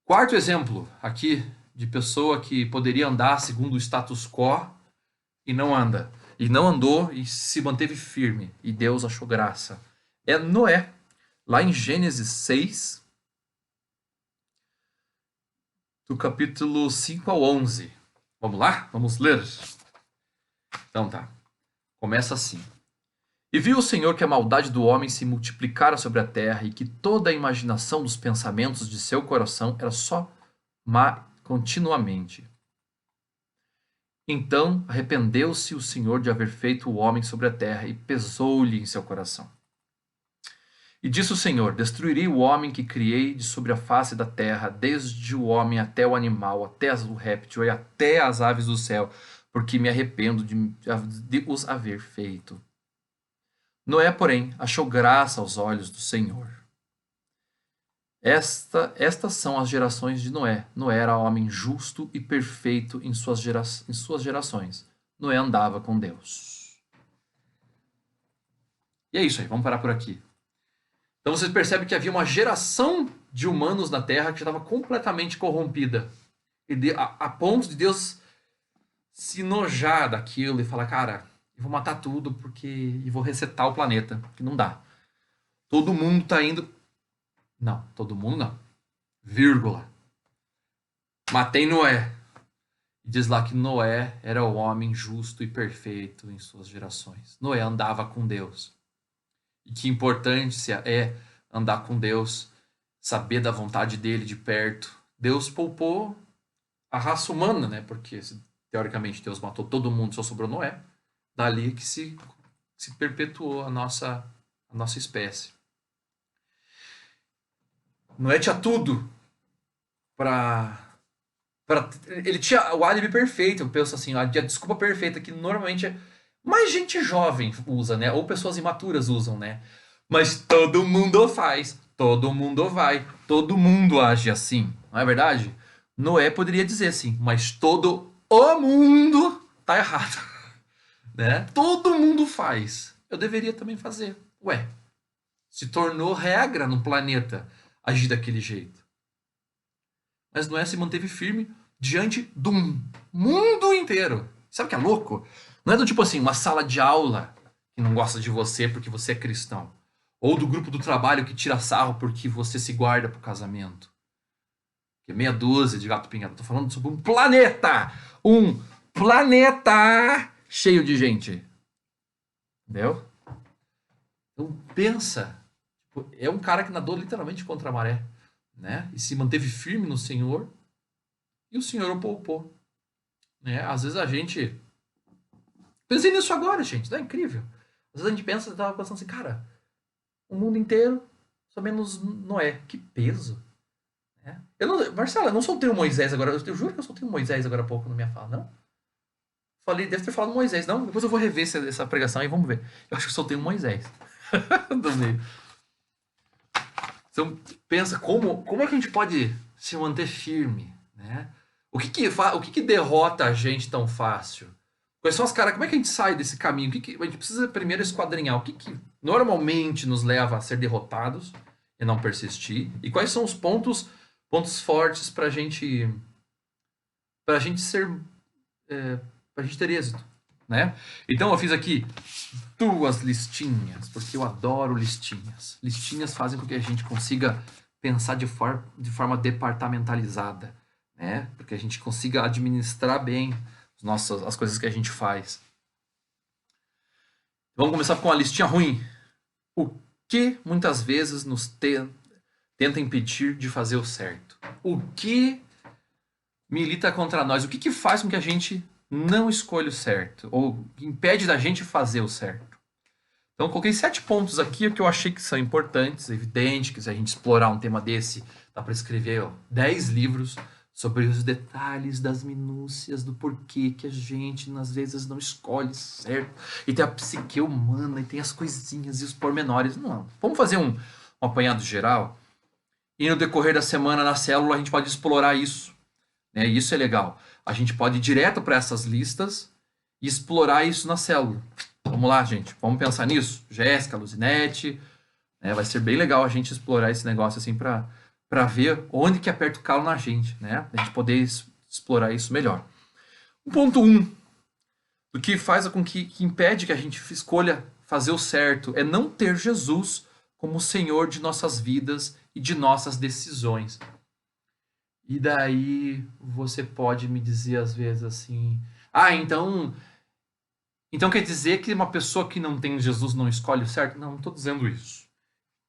Quarto exemplo aqui de pessoa que poderia andar segundo o status quo e não anda. E não andou e se manteve firme. E Deus achou graça. É Noé. Lá em Gênesis 6, do capítulo 5 ao 11. Vamos lá? Vamos ler? Então tá. Começa assim. E viu o Senhor que a maldade do homem se multiplicara sobre a terra e que toda a imaginação dos pensamentos de seu coração era só má continuamente. Então arrependeu-se o Senhor de haver feito o homem sobre a terra e pesou-lhe em seu coração. E disse o Senhor: destruirei o homem que criei de sobre a face da terra, desde o homem até o animal, até o réptil e até as aves do céu, porque me arrependo de os haver feito. Noé, porém, achou graça aos olhos do Senhor. Estas são as gerações de Noé. Noé era homem justo e perfeito em suas gerações. Noé andava com Deus. E é isso aí, vamos parar por aqui. Então vocês percebem que havia uma geração de humanos na Terra que já estava completamente corrompida. A ponto de Deus se nojar daquilo e falar, cara, eu vou matar tudo e vou resetar o planeta, que não dá. Todo mundo tá indo... Não, todo mundo não. Vírgula. Matei Noé. E diz lá que Noé era o homem justo e perfeito em suas gerações. Noé andava com Deus. E que importância é andar com Deus saber da vontade dele de perto. Deus poupou a raça humana, né? Porque, teoricamente, Deus matou todo mundo, só sobrou Noé. Dali que se perpetuou a nossa espécie. Noé tinha tudo ele tinha o álibi perfeito. Eu penso assim, a desculpa perfeita que normalmente mais gente jovem usa, né? Ou pessoas imaturas usam, né? Mas todo mundo faz, todo mundo vai, todo mundo age assim, não é verdade? Noé poderia dizer assim, mas todo o mundo tá errado, né? Todo mundo faz, eu deveria também fazer. Ué, se tornou regra no planeta agir daquele jeito. Mas Noé se manteve firme diante do mundo inteiro. Sabe o que é louco? Não é do tipo assim, uma sala de aula que não gosta de você porque você é cristão. Ou do grupo do trabalho que tira sarro porque você se guarda pro casamento. Que é meia dúzia de gato pingado. Tô falando sobre um planeta! Um planeta cheio de gente. Entendeu? Então pensa. É um cara que nadou literalmente contra a maré. Né? E se manteve firme no Senhor. E o Senhor o poupou. Né? Às vezes a gente... Pensei nisso agora, gente. Não é incrível? Às vezes a gente pensa, eu tava pensando assim, cara... O mundo inteiro, só menos Noé. Que peso. Né? Marcela, eu não soltei o Moisés agora. Eu juro que eu soltei o Moisés agora há pouco na minha fala, não? Falei, deve ter falado Moisés. Não, depois eu vou rever essa pregação e vamos ver. Eu acho que eu soltei o Moisés. Do meio. Então, pensa, como é que a gente pode se manter firme, né? O que derrota a gente tão fácil? Quais são as caras? Como é que a gente sai desse caminho? A gente precisa primeiro esquadrinhar. O que normalmente nos leva a ser derrotados e não persistir? E quais são os pontos fortes para a gente ter êxito, né? Então eu fiz aqui 2 listinhas, porque eu adoro listinhas. Listinhas fazem com que a gente consiga pensar de forma departamentalizada, né? Porque a gente consiga administrar bem as coisas que a gente faz. Vamos começar com a listinha ruim. O que muitas vezes nos tenta impedir de fazer o certo? O que milita contra nós? O que faz com que a gente não escolha o certo? Ou impede da gente fazer o certo? Então, eu coloquei 7 pontos aqui que eu achei que são importantes, evidente que se a gente explorar um tema desse, dá para escrever 10 livros sobre os detalhes das minúcias do porquê que a gente, às vezes, não escolhe certo. E tem a psique humana, e tem as coisinhas e os pormenores. Não, vamos fazer um apanhado geral. E no decorrer da semana, na célula, a gente pode explorar isso. Né? E isso é legal. A gente pode ir direto para essas listas e explorar isso na célula. Vamos lá, gente. Vamos pensar nisso? Jéssica, Luzinete. Né? Vai ser bem legal a gente explorar esse negócio assim para ver onde que aperta o calo na gente. Né? A gente poder explorar isso melhor. O ponto 1. O que faz com que impede que a gente escolha fazer o certo é não ter Jesus como o Senhor de nossas vidas e de nossas decisões. E daí você pode me dizer às vezes assim... Então quer dizer que uma pessoa que não tem Jesus não escolhe o certo? Não estou dizendo isso.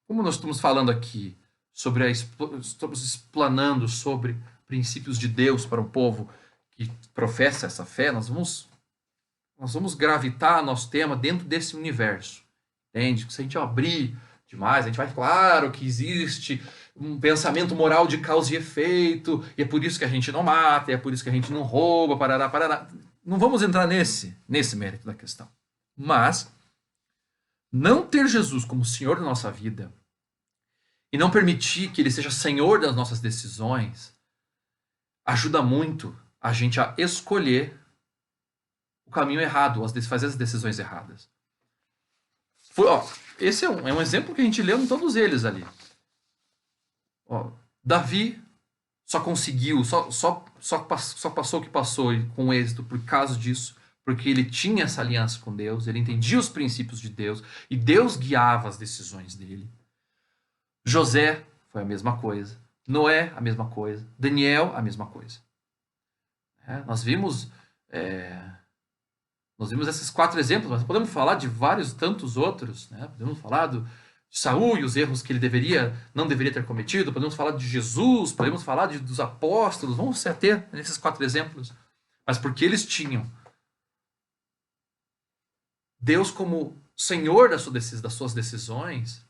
Como nós estamos falando aqui, estamos explanando sobre princípios de Deus para o povo que professa essa fé, nós vamos gravitar nosso tema dentro desse universo. Entende? Se a gente abrir demais, a gente vai, claro que existe um pensamento moral de causa e efeito, e é por isso que a gente não mata, e é por isso que a gente não rouba, parará. Não vamos entrar nesse mérito da questão. Mas, não ter Jesus como Senhor da nossa vida, e não permitir que Ele seja Senhor das nossas decisões, ajuda muito a gente a escolher o caminho errado, fazer as decisões erradas. Esse é um exemplo que a gente leu em todos eles ali. Davi só conseguiu, só passou o que passou com êxito por causa disso, porque ele tinha essa aliança com Deus, ele entendia os princípios de Deus, e Deus guiava as decisões dele. José foi a mesma coisa. Noé, a mesma coisa. Daniel, a mesma coisa. Nós vimos esses 4 exemplos, mas podemos falar de vários tantos outros. Né? Podemos falar Saul e os erros que ele não deveria ter cometido, podemos falar de Jesus, podemos falar dos apóstolos, vamos se ater nesses 4 exemplos. Mas porque eles tinham Deus como Senhor das suas decisões,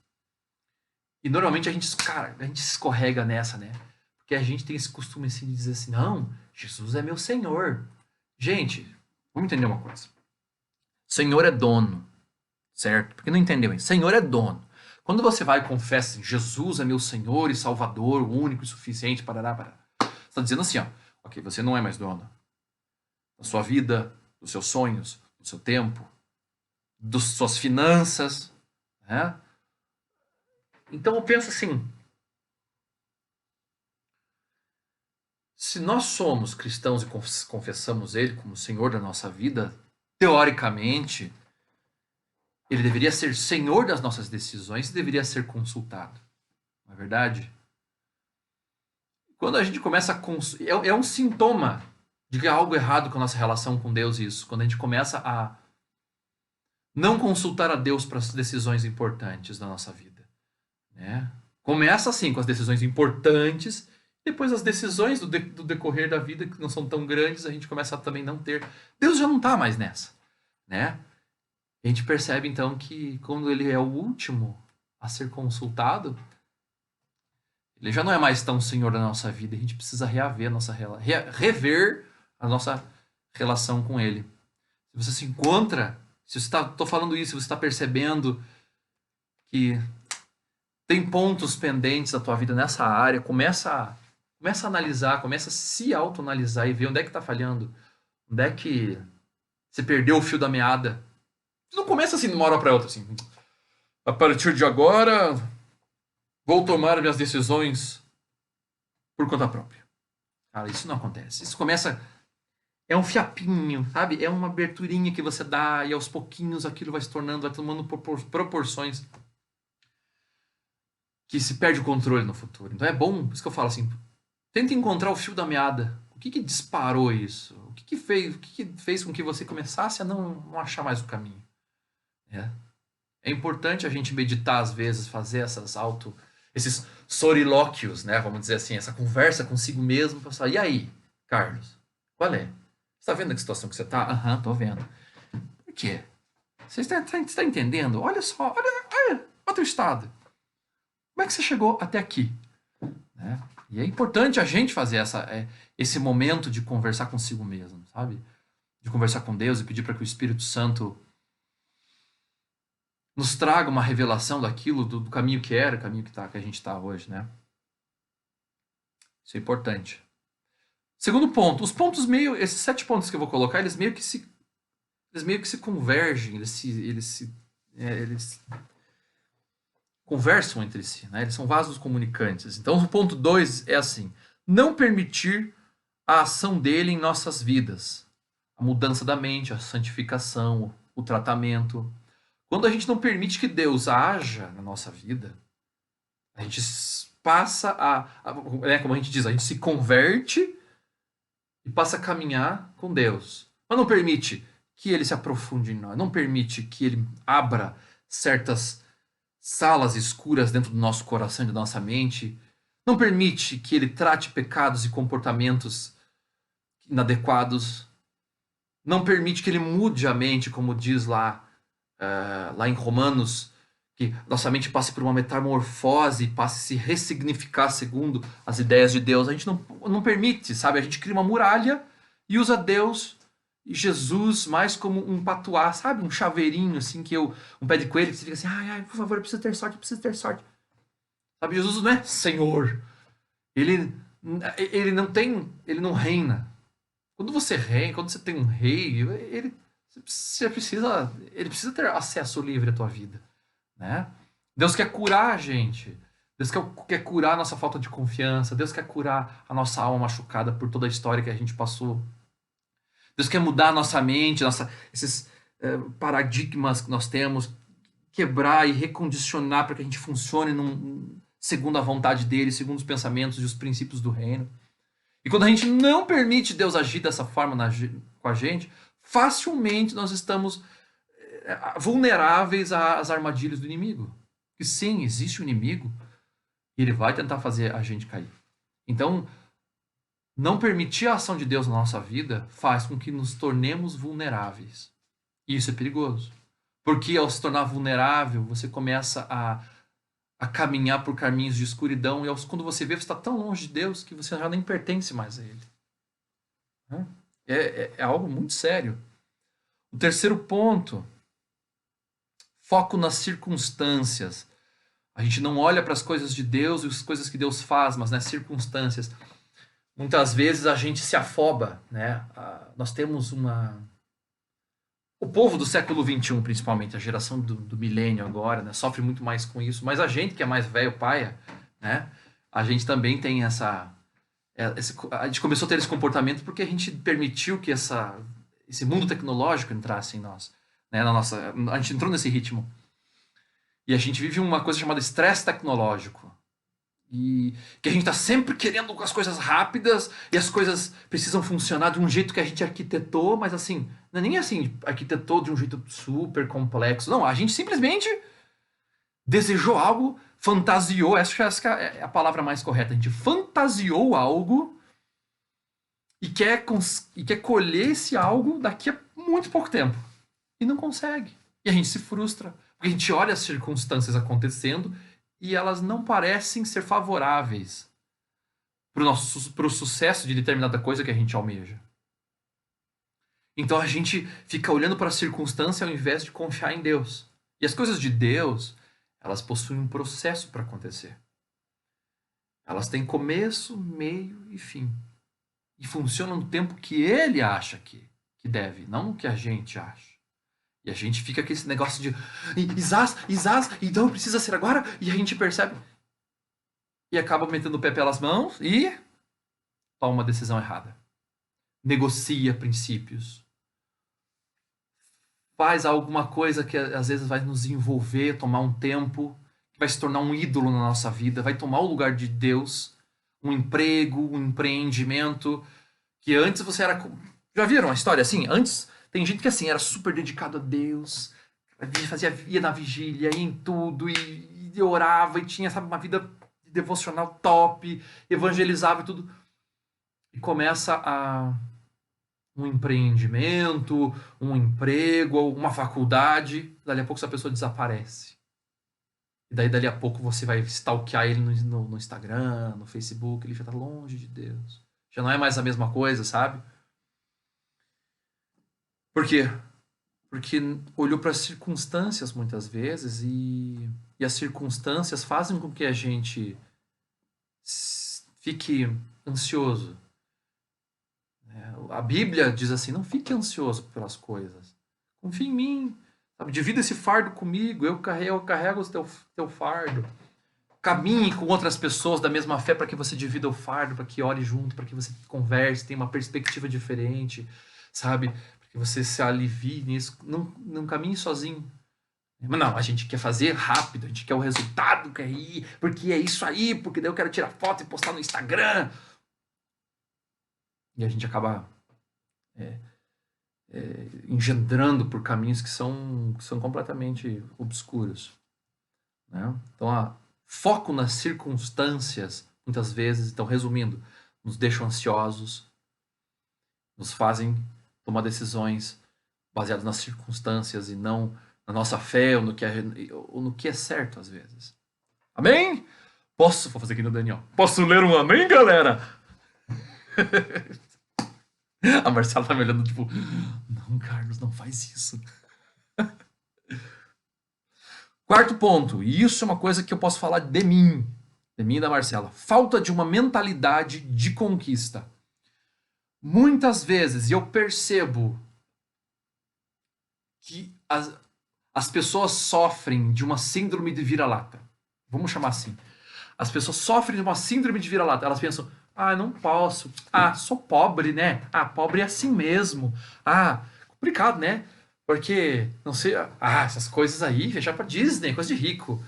e normalmente a gente se escorrega nessa, né? Porque a gente tem esse costume assim, de dizer assim, não, Jesus é meu Senhor. Gente, vamos entender uma coisa. Senhor é dono, certo? Porque não entendeu isso. Senhor é dono. Quando você vai e confessa assim, Jesus é meu Senhor e Salvador, o único e suficiente, parará. Você está dizendo assim, ó, ok, você não é mais dono da sua vida, dos seus sonhos, do seu tempo, das suas finanças, né? Então eu penso assim, se nós somos cristãos e confessamos Ele como Senhor da nossa vida, teoricamente, Ele deveria ser Senhor das nossas decisões e deveria ser consultado. Não é verdade? Quando a gente começa a... É um sintoma de que há algo errado com a nossa relação com Deus isso. Quando a gente começa a não consultar a Deus para as decisões importantes da nossa vida. Né? Começa assim com as decisões importantes, depois as decisões do decorrer da vida que não são tão grandes, a gente começa a também não ter. Deus já não está mais nessa. Né? A gente percebe então que quando ele é o último a ser consultado, ele já não é mais tão senhor da nossa vida. A gente precisa rever a nossa relação com ele. Se você se encontra, estou falando isso, se você está percebendo que tem pontos pendentes da tua vida nessa área, começa a analisar, começa a se autoanalisar e ver onde é que está falhando, onde é que você perdeu o fio da meada. Você não começa assim de uma hora para outra, assim. A partir de agora, vou tomar minhas decisões por conta própria. Cara, isso não acontece. Isso começa... É um fiapinho, sabe? É uma aberturinha que você dá e aos pouquinhos aquilo vai se tornando, vai tomando proporções que se perde o controle no futuro. Então é bom, por isso que eu falo assim, tenta encontrar o fio da meada. O que disparou isso? O que fez com que você começasse a não achar mais o caminho? É importante a gente meditar às vezes, fazer esses sorilóquios, né? Vamos dizer assim, essa conversa consigo mesmo, pensar, e aí, Carlos, qual é? Você está vendo a situação que você está? Aham, tô vendo. Por quê? Você está entendendo? Olha só, olha o teu estado. Como é que você chegou até aqui? Né? E é importante a gente fazer esse momento de conversar consigo mesmo, sabe? De conversar com Deus e pedir para que o Espírito Santo nos traga uma revelação daquilo, do caminho que era, o caminho que a gente está hoje, né? Isso é importante. Segundo ponto, esses 7 pontos que eu vou colocar, eles meio que se convergem, eles conversam entre si, né? Eles são vasos comunicantes. Então, o ponto 2 é assim: não permitir a ação dele em nossas vidas. A mudança da mente, a santificação, o tratamento. Quando a gente não permite que Deus haja na nossa vida, a gente passa como a gente diz, a gente se converte e passa a caminhar com Deus. Mas não permite que ele se aprofunde em nós, não permite que ele abra certas salas escuras dentro do nosso coração e da nossa mente, não permite que ele trate pecados e comportamentos inadequados, não permite que ele mude a mente, como diz lá em Romanos, que nossa mente passe por uma metamorfose, passe a se ressignificar segundo as ideias de Deus. A gente não permite, sabe? A gente cria uma muralha e usa Deus e Jesus mais como um patuá, sabe? Um chaveirinho, assim, um pé de coelho, que você fica assim, ai, por favor, eu preciso ter sorte, eu preciso ter sorte. Sabe? Jesus não é Senhor. Ele não reina. Quando você reina, quando você tem um rei, ele precisa ter acesso livre à tua vida. Né? Deus quer curar a gente. Deus quer curar a nossa falta de confiança. Deus quer curar a nossa alma machucada por toda a história que a gente passou. Deus quer mudar a nossa mente, esses paradigmas que nós temos, quebrar e recondicionar para que a gente funcione segundo a vontade dele, segundo os pensamentos e os princípios do reino. E quando a gente não permite Deus agir dessa forma com a gente, facilmente nós estamos vulneráveis às armadilhas do inimigo. Que sim, existe um inimigo e ele vai tentar fazer a gente cair. Então, não permitir a ação de Deus na nossa vida faz com que nos tornemos vulneráveis. E isso é perigoso. Porque ao se tornar vulnerável, você começa a caminhar por caminhos de escuridão e quando você vê, você está tão longe de Deus que você já nem pertence mais a Ele. É algo muito sério. O terceiro ponto, foco nas circunstâncias. A gente não olha para as coisas de Deus e as coisas que Deus faz, mas nas circunstâncias. Muitas vezes a gente se afoba, né? Nós temos o povo do século XXI, principalmente, a geração do milênio agora, né? Sofre muito mais com isso. Mas a gente que é mais velho, paia, né? A gente também tem a gente começou a ter esse comportamento porque a gente permitiu que esse mundo tecnológico entrasse em nós, né? A gente entrou nesse ritmo. E a gente vive uma coisa chamada estresse tecnológico. E que a gente está sempre querendo as coisas rápidas e as coisas precisam funcionar de um jeito que a gente arquitetou, mas assim, não é nem assim, arquitetou de um jeito super complexo. Não, a gente simplesmente desejou algo, fantasiou, essa é a palavra mais correta. A gente fantasiou algo e quer colher esse algo daqui a muito pouco tempo. E não consegue. E a gente se frustra. Porque a gente olha as circunstâncias acontecendo e elas não parecem ser favoráveis para o sucesso de determinada coisa que a gente almeja. Então a gente fica olhando para a circunstância ao invés de confiar em Deus. E as coisas de Deus, elas possuem um processo para acontecer. Elas têm começo, meio e fim. E funcionam no tempo que Ele acha que deve, não no que a gente acha. E a gente fica com esse negócio de Isás, então precisa ser agora. E a gente percebe e acaba metendo o pé pelas mãos e toma uma decisão errada. Negocia princípios. Faz alguma coisa que às vezes vai nos envolver, tomar um tempo, que vai se tornar um ídolo na nossa vida, vai tomar o lugar de Deus, um emprego, um empreendimento, que antes você era... Já viram a história assim? Antes... Tem gente que assim, era super dedicado a Deus, ia na vigília, ia em tudo, e orava, e tinha, sabe, uma vida devocional top, evangelizava e tudo. E começa um empreendimento, um emprego, uma faculdade, dali a pouco essa pessoa desaparece. E daí dali a pouco você vai stalkear ele no Instagram, no Facebook, ele já tá longe de Deus. Já não é mais a mesma coisa, sabe? Por quê? Porque olhou para as circunstâncias muitas vezes e as circunstâncias fazem com que a gente fique ansioso. A Bíblia diz assim, não fique ansioso pelas coisas. Confie em mim. Sabe? Divida esse fardo comigo, eu carrego o teu fardo. Caminhe com outras pessoas da mesma fé para que você divida o fardo, para que ore junto, para que você converse, tenha uma perspectiva diferente, sabe? Que você se alivie nisso, não caminhe sozinho. Mas não, a gente quer fazer rápido, a gente quer o resultado, quer ir, porque é isso aí, porque daí eu quero tirar foto e postar no Instagram. E a gente acaba engendrando por caminhos que são completamente obscuros. Né? Então, foco nas circunstâncias, muitas vezes, então resumindo, nos deixam ansiosos, nos fazem tomar decisões baseadas nas circunstâncias e não na nossa fé ou no que é certo às vezes. Amém? Vou fazer aqui no Daniel. Posso ler um amém, galera? A Marcela tá me olhando tipo, não, Carlos, não faz isso. Quarto ponto, e isso é uma coisa que eu posso falar de mim e da Marcela. Falta de uma mentalidade de conquista. Muitas vezes eu percebo que as pessoas sofrem de uma síndrome de vira-lata. Vamos chamar assim. As pessoas sofrem de uma síndrome de vira-lata. Elas pensam, não posso. Sou pobre, né? Pobre é assim mesmo. Complicado, né? Porque, não sei, essas coisas aí, viajar pra Disney, coisa de rico.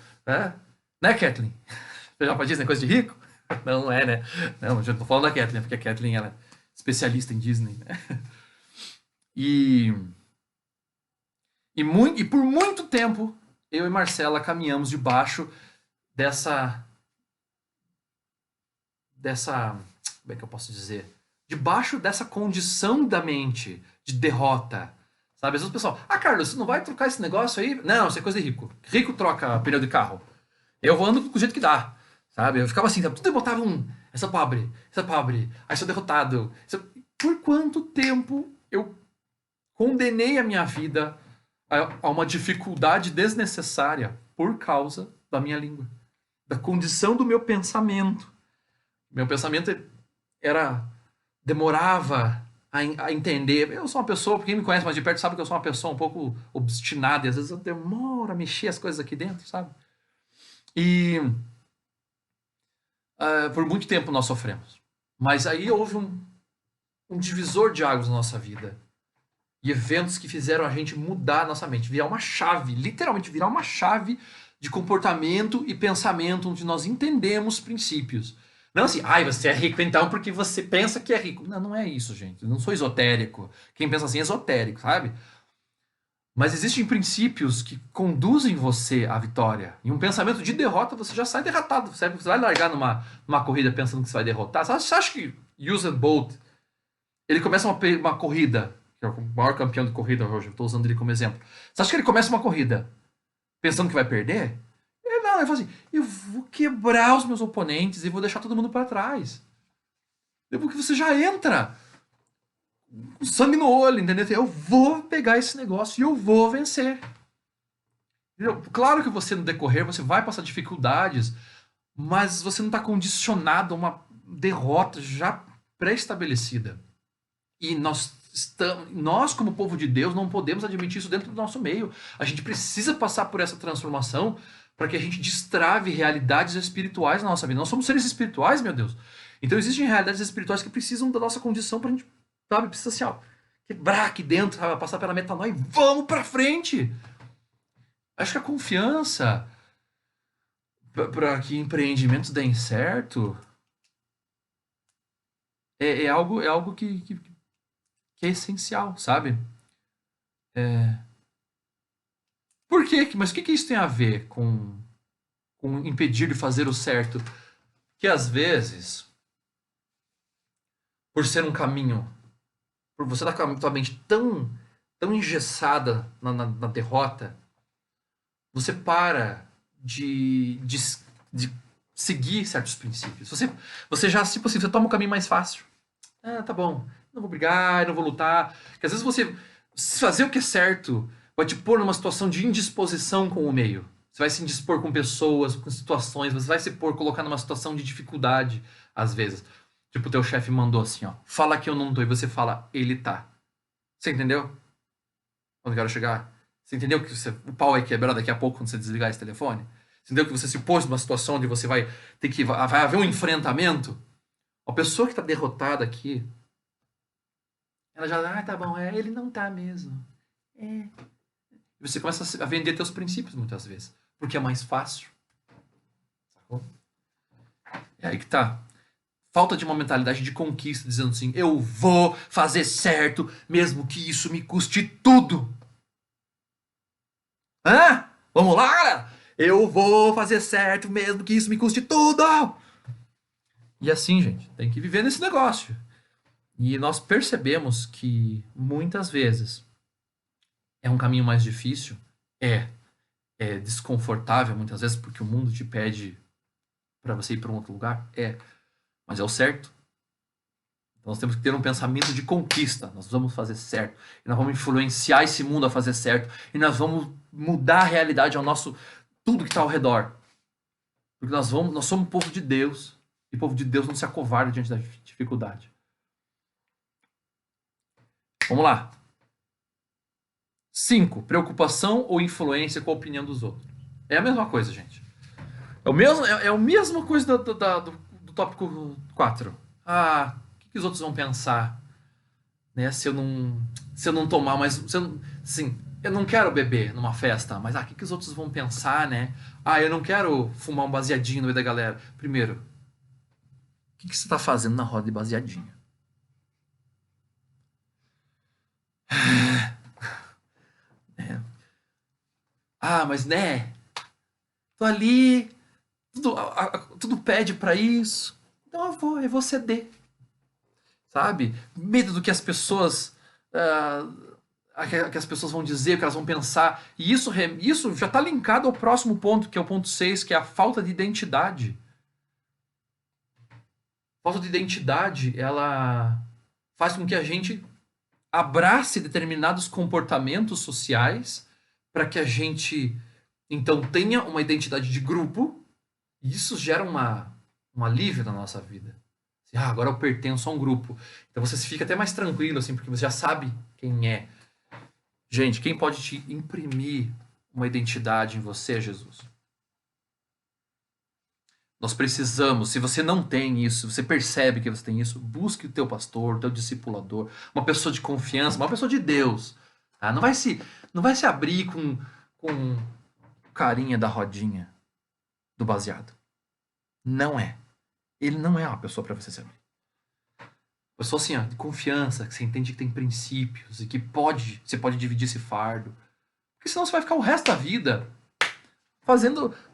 Né, Kathleen? Viajar pra Disney, coisa de rico? Não é, né? Não, já não tô falando da Kathleen, porque a Kathleen, ela é especialista em Disney, né? E por muito tempo eu e Marcela caminhamos debaixo dessa, como é que eu posso dizer? Debaixo dessa condição da mente de derrota. Sabe? Às vezes o pessoal, Carlos, você não vai trocar esse negócio aí? Não, isso é coisa de rico. Rico troca pneu de carro. Eu vou andando do jeito que dá. Sabe? Eu ficava assim, tudo eu botava essa pobre, aí sou derrotado. Por quanto tempo eu condenei a minha vida a uma dificuldade desnecessária por causa da minha língua, da condição do meu pensamento. Meu pensamento demorava a entender. Eu sou uma pessoa, quem me conhece mais de perto sabe que eu sou uma pessoa um pouco obstinada e às vezes eu demoro a mexer as coisas aqui dentro, sabe? E por muito tempo nós sofremos. Mas aí houve um divisor de águas na nossa vida. E eventos que fizeram a gente mudar a nossa mente, virar uma chave, literalmente virar uma chave de comportamento e pensamento onde nós entendemos princípios. Não assim, você é rico então porque você pensa que é rico. Não, não é isso, gente. Eu não sou esotérico. Quem pensa assim é esotérico, sabe? Mas existem princípios que conduzem você à vitória. Em um pensamento de derrota, você já sai derrotado. Você vai largar numa corrida pensando que você vai derrotar. Você acha que Usain Bolt, ele começa uma corrida, que é o maior campeão de corrida hoje, eu estou usando ele como exemplo. Você acha que ele começa uma corrida pensando que vai perder? Ele fala assim, eu vou quebrar os meus oponentes e vou deixar todo mundo para trás. Porque você já entra com sangue no olho, entendeu? Eu vou pegar esse negócio e eu vou vencer. Entendeu? Claro que você no decorrer, você vai passar dificuldades, mas você não está condicionado a uma derrota já pré-estabelecida. E nós, como povo de Deus, não podemos admitir isso dentro do nosso meio. A gente precisa passar por essa transformação para que a gente destrave realidades espirituais na nossa vida. Nós somos seres espirituais, meu Deus. Então existem realidades espirituais que precisam da nossa condição para a gente, sabe, precisa assim, ó, quebrar aqui dentro, sabe, passar pela metanoia e vamos para frente. Acho que a confiança para que empreendimentos deem certo é algo que é essencial, sabe? Por quê? Mas o que isso tem a ver com impedir de fazer o certo? Que às vezes, por ser um caminho, por você estar com a tua mente tão engessada na derrota, você para de seguir certos princípios. Você já, tipo assim, você toma um caminho mais fácil. Tá bom, não vou brigar, não vou lutar. Porque às vezes você fazer o que é certo vai te pôr numa situação de indisposição com o meio. Você vai se indispor com pessoas, com situações, você vai se colocar numa situação de dificuldade, às vezes. Tipo, o teu chefe mandou assim, ó, fala que eu não tô, e você fala, ele tá. Você entendeu? Onde eu quero chegar? Você entendeu que o pau vai quebrar daqui a pouco quando você desligar esse telefone? Você entendeu que você se pôs numa situação onde você vai haver um enfrentamento? A pessoa que tá derrotada aqui, ela já, tá bom, ele não tá mesmo. E você começa a vender teus princípios muitas vezes, porque é mais fácil. Sacou? É aí que tá. Falta de uma mentalidade de conquista, dizendo assim, eu vou fazer certo, mesmo que isso me custe tudo. Vamos lá, galera? Eu vou fazer certo, mesmo que isso me custe tudo. E assim, gente, tem que viver nesse negócio. E nós percebemos que muitas vezes é um caminho mais difícil, é desconfortável muitas vezes, porque o mundo te pede para você ir para um outro lugar, mas é o certo. Então nós temos que ter um pensamento de conquista, nós vamos fazer certo, e nós vamos influenciar esse mundo a fazer certo, e nós vamos mudar a realidade ao nosso, tudo que está ao redor. Porque nós somos um povo de Deus, e o povo de Deus não se acovarda diante da dificuldade. Vamos lá. 5. Preocupação ou influência com a opinião dos outros. É a mesma coisa, gente. É a mesma coisa do tópico 4. O que os outros vão pensar? Né? Se eu não tomar mais... eu não quero beber numa festa, mas o que os outros vão pensar, né? Eu não quero fumar um baseadinho no meio da galera. Primeiro, o que você está fazendo na roda de baseadinho? Ah, mas né, tô ali, tudo pede para isso, então eu vou ceder, sabe? Medo do que as pessoas, que as pessoas vão dizer, o que elas vão pensar. E isso já está linkado ao próximo ponto, que é o ponto 6, que é a falta de identidade. Falta de identidade, ela faz com que a gente abrace determinados comportamentos sociais para que a gente, então, tenha uma identidade de grupo, e isso gera um alívio na nossa vida. Assim, agora eu pertenço a um grupo. Então você fica até mais tranquilo, assim, porque você já sabe quem é. Gente, quem pode te imprimir uma identidade em você é Jesus. Nós precisamos, se você não tem isso, se você percebe que você tem isso, busque o teu pastor, o teu discipulador, uma pessoa de confiança, uma pessoa de Deus. Tá? Não vai se abrir com carinha da rodinha do baseado. Não é. Ele não é uma pessoa para você se abrir. Pessoa assim, ó, de confiança, que você entende que tem princípios e que você pode dividir esse fardo. Porque senão você vai ficar o resto da vida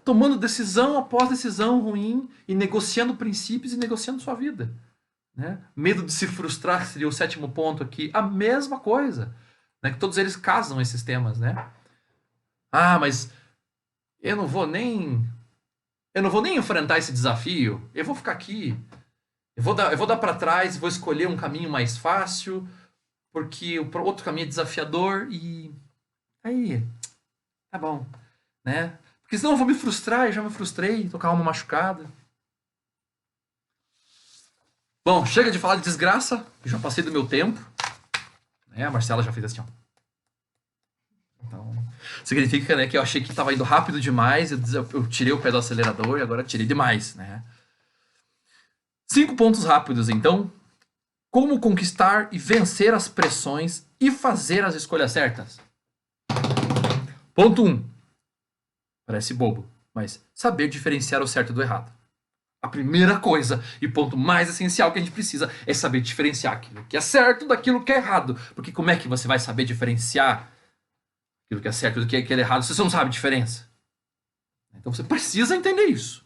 tomando decisão após decisão ruim e negociando princípios e negociando sua vida. Né? Medo de se frustrar seria o 7º ponto aqui. A mesma coisa. Né? Que todos eles casam esses temas, né? Ah, mas eu não vou nem enfrentar esse desafio. Eu vou ficar aqui. Eu vou dar para trás, vou escolher um caminho mais fácil, porque o outro caminho é desafiador e aí tá bom, né? Porque senão eu vou me frustrar, eu já me frustrei, tô com a alma machucada. Bom, chega de falar de desgraça, já passei do meu tempo. A Marcela já fez assim, ó. Então, significa, né, que eu achei que estava indo rápido demais, eu tirei o pé do acelerador e agora tirei demais, né? 5 pontos rápidos, então. Como conquistar e vencer as pressões e fazer as escolhas certas. Ponto 1. Parece bobo, mas saber diferenciar o certo do errado. A primeira coisa e ponto mais essencial que a gente precisa é saber diferenciar aquilo que é certo daquilo que é errado. Porque como é que você vai saber diferenciar aquilo que é certo do que é errado se você não sabe a diferença? Então você precisa entender isso.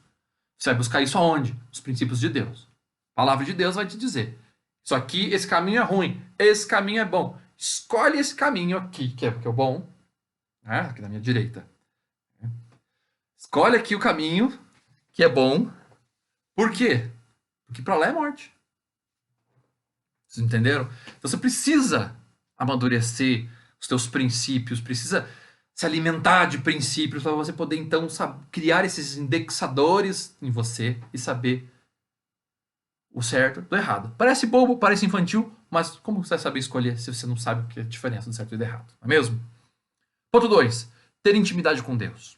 Você vai buscar isso aonde? Os princípios de Deus. A palavra de Deus vai te dizer: isso aqui, esse caminho é ruim, esse caminho é bom. Escolhe esse caminho aqui, que é o bom, né? Aqui na minha direita. Escolhe aqui o caminho que é bom. Por quê? Porque para lá é morte. Vocês entenderam? Então você precisa amadurecer os teus princípios, precisa se alimentar de princípios para você poder então criar esses indexadores em você e saber o certo do errado. Parece bobo, parece infantil, mas como você vai saber escolher se você não sabe o que é a diferença do certo e do errado? Não é mesmo? Ponto 2. Ter intimidade com Deus.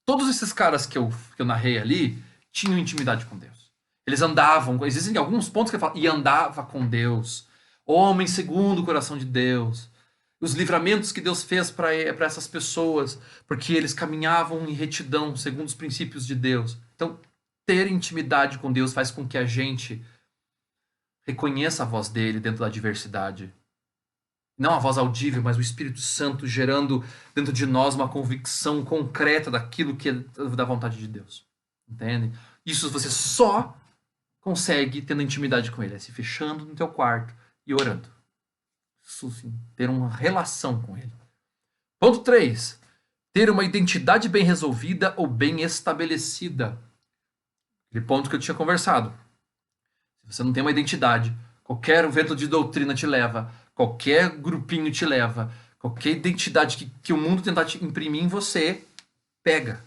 Todos esses caras que eu narrei ali tinham intimidade com Deus. Eles andavam, existem alguns pontos que ele fala, e andava com Deus. Homem segundo o coração de Deus. Os livramentos que Deus fez para essas pessoas, porque eles caminhavam em retidão, segundo os princípios de Deus. Então, ter intimidade com Deus faz com que a gente reconheça a voz dele dentro da adversidade. Não a voz audível, mas o Espírito Santo gerando dentro de nós uma convicção concreta daquilo que é da vontade de Deus. Entende? Isso você só consegue tendo intimidade com ele, se fechando no teu quarto e orando. Isso sim, ter uma relação com ele. Ponto 3. Ter uma identidade bem resolvida ou bem estabelecida. Aquele ponto que eu tinha conversado. Se você não tem uma identidade, qualquer vento de doutrina te leva, qualquer grupinho te leva, qualquer identidade que o mundo tentar te imprimir em você, pega.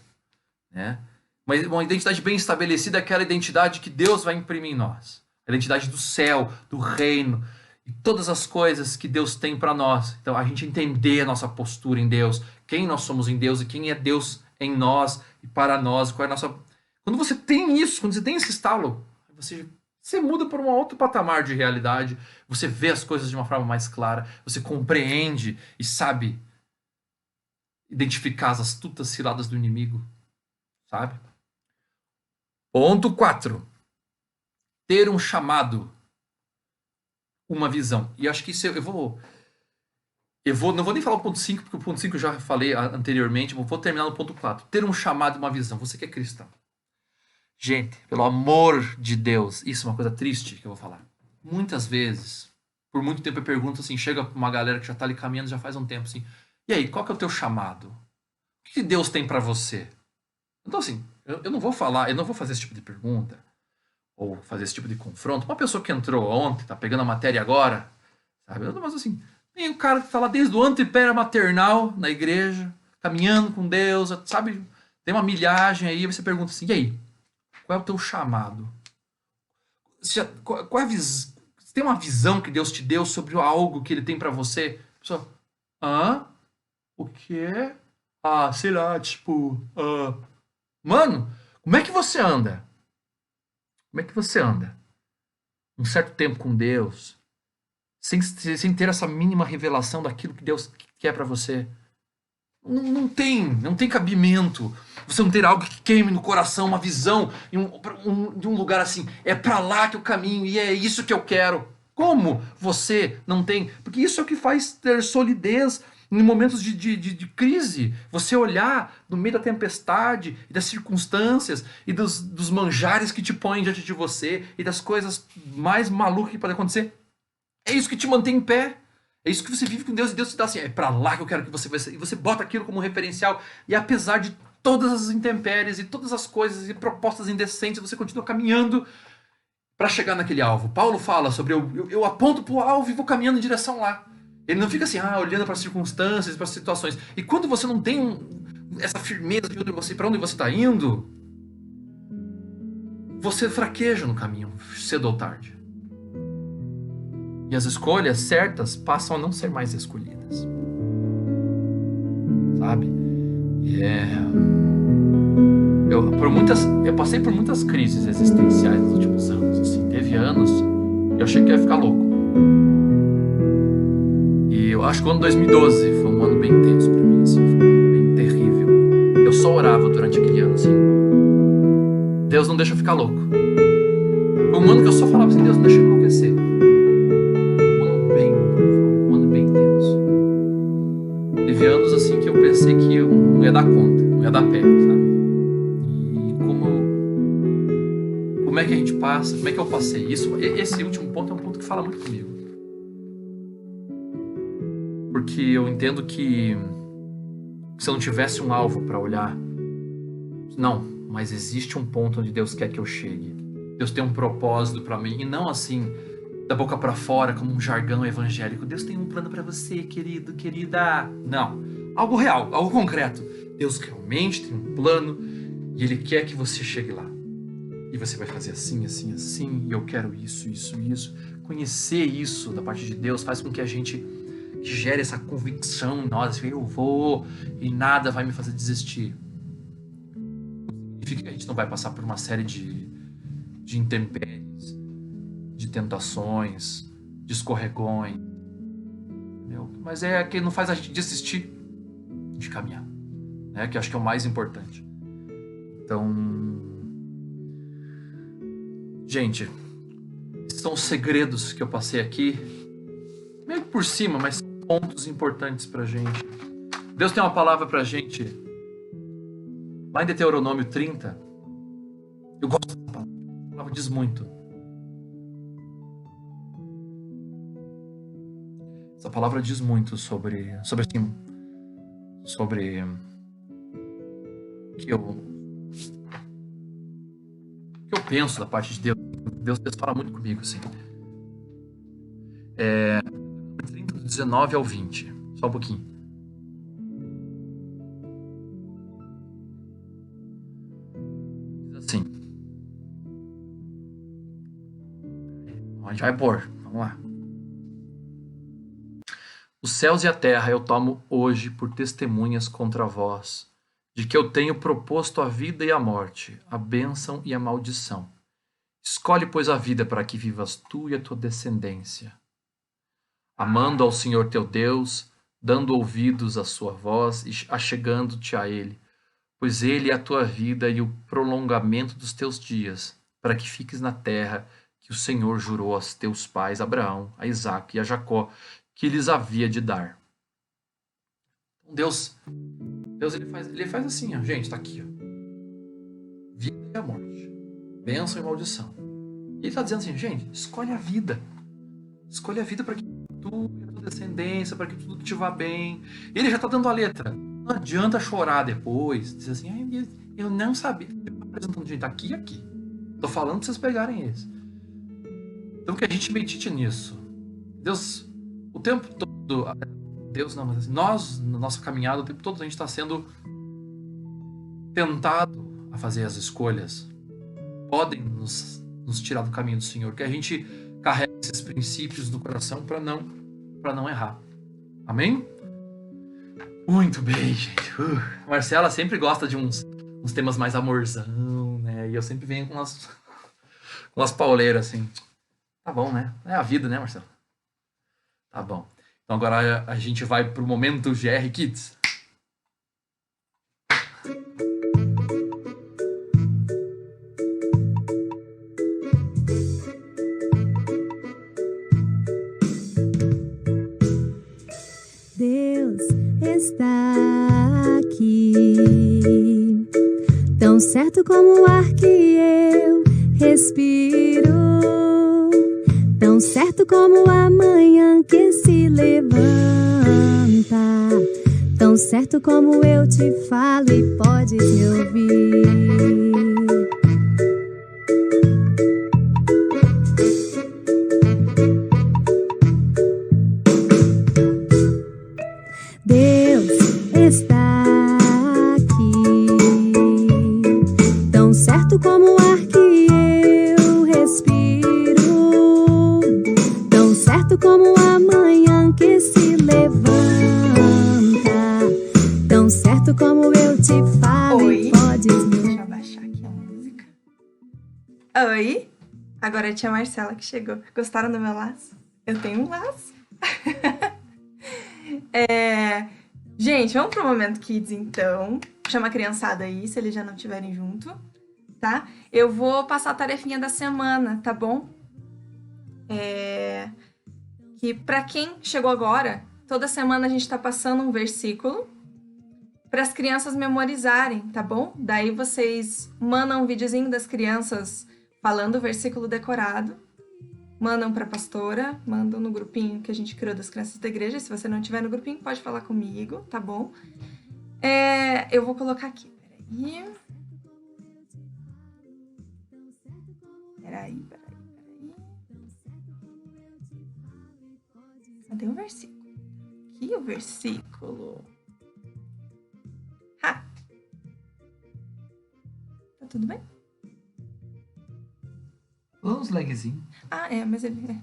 Né? Mas uma identidade bem estabelecida é aquela identidade que Deus vai imprimir em nós. A identidade do céu, do reino, e todas as coisas que Deus tem para nós. Então, a gente entender a nossa postura em Deus, quem nós somos em Deus e quem é Deus em nós e para nós. Qual é a nossa... Quando você tem isso, quando você tem esse estalo, você muda para um outro patamar de realidade, você vê as coisas de uma forma mais clara, você compreende e sabe identificar as astutas ciladas do inimigo, sabe? Ponto 4. Ter um chamado, uma visão. E acho que isso eu vou Não vou nem falar o ponto 5, porque o ponto 5 eu já falei anteriormente, vou terminar no ponto 4. Ter um chamado e uma visão. Você que é cristão. Gente, pelo amor de Deus, isso é uma coisa triste que eu vou falar. Muitas vezes, por muito tempo eu pergunto assim, chega pra uma galera que já tá ali caminhando já faz um tempo assim, e aí, qual que é o teu chamado? O que Deus tem pra você? Então assim, eu não vou falar, eu não vou fazer esse tipo de pergunta, ou fazer esse tipo de confronto. Uma pessoa que entrou ontem, tá pegando a matéria agora, sabe? Mas assim, tem um cara que tá lá desde o antepera maternal na igreja, caminhando com Deus, sabe? Tem uma milhagem aí, você pergunta assim, e aí? Qual é o teu chamado? Qual é a visão? Você tem uma visão que Deus te deu sobre algo que Ele tem pra você? A pessoa, hã? O quê? Ah, sei lá, tipo... Mano, como é que você anda? Como é que você anda? Um certo tempo com Deus, sem ter essa mínima revelação daquilo que Deus quer pra você. Não tem cabimento. Você não ter algo que queime no coração, uma visão de um lugar assim. É pra lá que eu caminho e é isso que eu quero. Como você não tem? Porque isso é o que faz ter solidez em momentos de crise. Você olhar no meio da tempestade e das circunstâncias e dos manjares que te põem diante de você e das coisas mais malucas que podem acontecer. É isso que te mantém em pé. É isso que você vive com Deus e Deus te dá assim, é pra lá que eu quero que você vá. E você bota aquilo como referencial. E apesar de todas as intempéries e todas as coisas e propostas indecentes, você continua caminhando para chegar naquele alvo. Paulo fala sobre eu aponto pro alvo e vou caminhando em direção lá. Ele não fica assim, olhando para as circunstâncias, para as situações. E quando você não tem essa firmeza de para onde você está indo, você fraqueja no caminho, cedo ou tarde. E as escolhas certas passam a não ser mais escolhidas. Sabe? Eu passei por muitas crises existenciais nos últimos anos. Assim, teve anos e eu achei que ia ficar louco. E eu acho que o ano 2012 foi um ano bem tenso pra mim, assim, foi um ano bem terrível. Eu só orava durante aquele ano, assim. Deus não deixa eu ficar louco. Foi um ano que eu só falava assim, Deus não deixa eu enlouquecer. Um ano bem tenso. Teve anos assim que eu pensei que eu não ia dar conta, não ia dar pé, sabe? E como é que a gente passa, como é que eu passei isso? Esse último ponto é um ponto que fala muito comigo. Porque eu entendo que se eu não tivesse um alvo para olhar, não, mas existe um ponto onde Deus quer que eu chegue. Deus tem um propósito para mim, e não assim, da boca para fora, como um jargão evangélico. Deus tem um plano para você, querido, querida. Não, algo real, algo concreto. Deus realmente tem um plano e Ele quer que você chegue lá. E você vai fazer assim, assim, assim, e eu quero isso, isso, isso. Conhecer isso da parte de Deus faz com que a gente gere essa convicção em nós, eu vou e nada vai me fazer desistir. Significa que a gente não vai passar por uma série de intempéries, de tentações, de escorregões, entendeu? Mas é que não faz a gente desistir de caminhar, né? Que eu acho que é o mais importante. Então, gente, esses são os segredos que eu passei aqui, meio por cima, mas são pontos importantes pra gente. Deus tem uma palavra pra gente lá em Deuteronômio 30. Eu gosto dessa palavra. A palavra diz muito. Essa palavra diz muito sobre que eu penso da parte de Deus. Deus fala muito comigo, assim. 30, 19 ao 20. Só um pouquinho. Diz assim. A gente vai pôr. Vamos lá. Os céus e a terra eu tomo hoje por testemunhas contra vós, de que eu tenho proposto a vida e a morte, a bênção e a maldição. Escolhe, pois, a vida para que vivas tu e a tua descendência. Amando ao Senhor teu Deus, dando ouvidos à sua voz e achegando-te a Ele, pois Ele é a tua vida e o prolongamento dos teus dias, para que fiques na terra que o Senhor jurou aos teus pais, Abraão, a Isaque e a Jacó, que lhes havia de dar. Deus ele faz assim, ó. Gente, tá aqui, ó. Vida e a morte. Bênção e maldição. E ele tá dizendo assim, gente, escolhe a vida. Escolhe a vida para que tu e a tua descendência, para que tudo te vá bem. Ele já tá dando a letra. Não adianta chorar depois, dizer assim, ai, eu não sabia. Eu tô apresentando, gente, aqui e aqui. Tô falando pra vocês pegarem esse. Então que a gente medite nisso. Deus, o tempo todo, Deus não, mas assim, nós, na nossa caminhada, o tempo todo a gente está sendo tentado a fazer as escolhas. Podem nos tirar do caminho do Senhor, que a gente carregue esses princípios no coração para não errar. Amém? Muito bem, gente. Marcela sempre gosta de uns temas mais amorzão, né? E eu sempre venho com umas pauleiras assim. Tá bom, né? É a vida, né, Marcela? Tá bom. Então agora a gente vai pro momento GR Kids. Deus está aqui, tão certo como o ar que eu respiro, tão certo como a manhã que se levanta, tão certo como eu te falo e podes me ouvir. Deus está aqui, tão certo como o ar que eu respiro, tão certo como a manhã que se levanta, tão certo como eu te falo Oi. e podes me... Deixa eu abaixar aqui a música. Oi, agora é a tia Marcela que chegou. Gostaram do meu laço? Eu tenho um laço. Gente, vamos pro Momento Kids, então. Chama a criançada aí, se eles já não estiverem junto, tá? Eu vou passar a tarefinha da semana, tá bom? Que pra quem chegou agora, toda semana a gente tá passando um versículo para as crianças memorizarem, tá bom? Daí vocês mandam um videozinho das crianças falando o versículo decorado, mandam para a pastora, mandam no grupinho que a gente criou das crianças da igreja. Se você não tiver no grupinho, pode falar comigo, tá bom? Eu vou colocar aqui, peraí. Cadê o versículo? Aqui o versículo. Tá tudo bem? Vamos, lagzinho. Mas ele...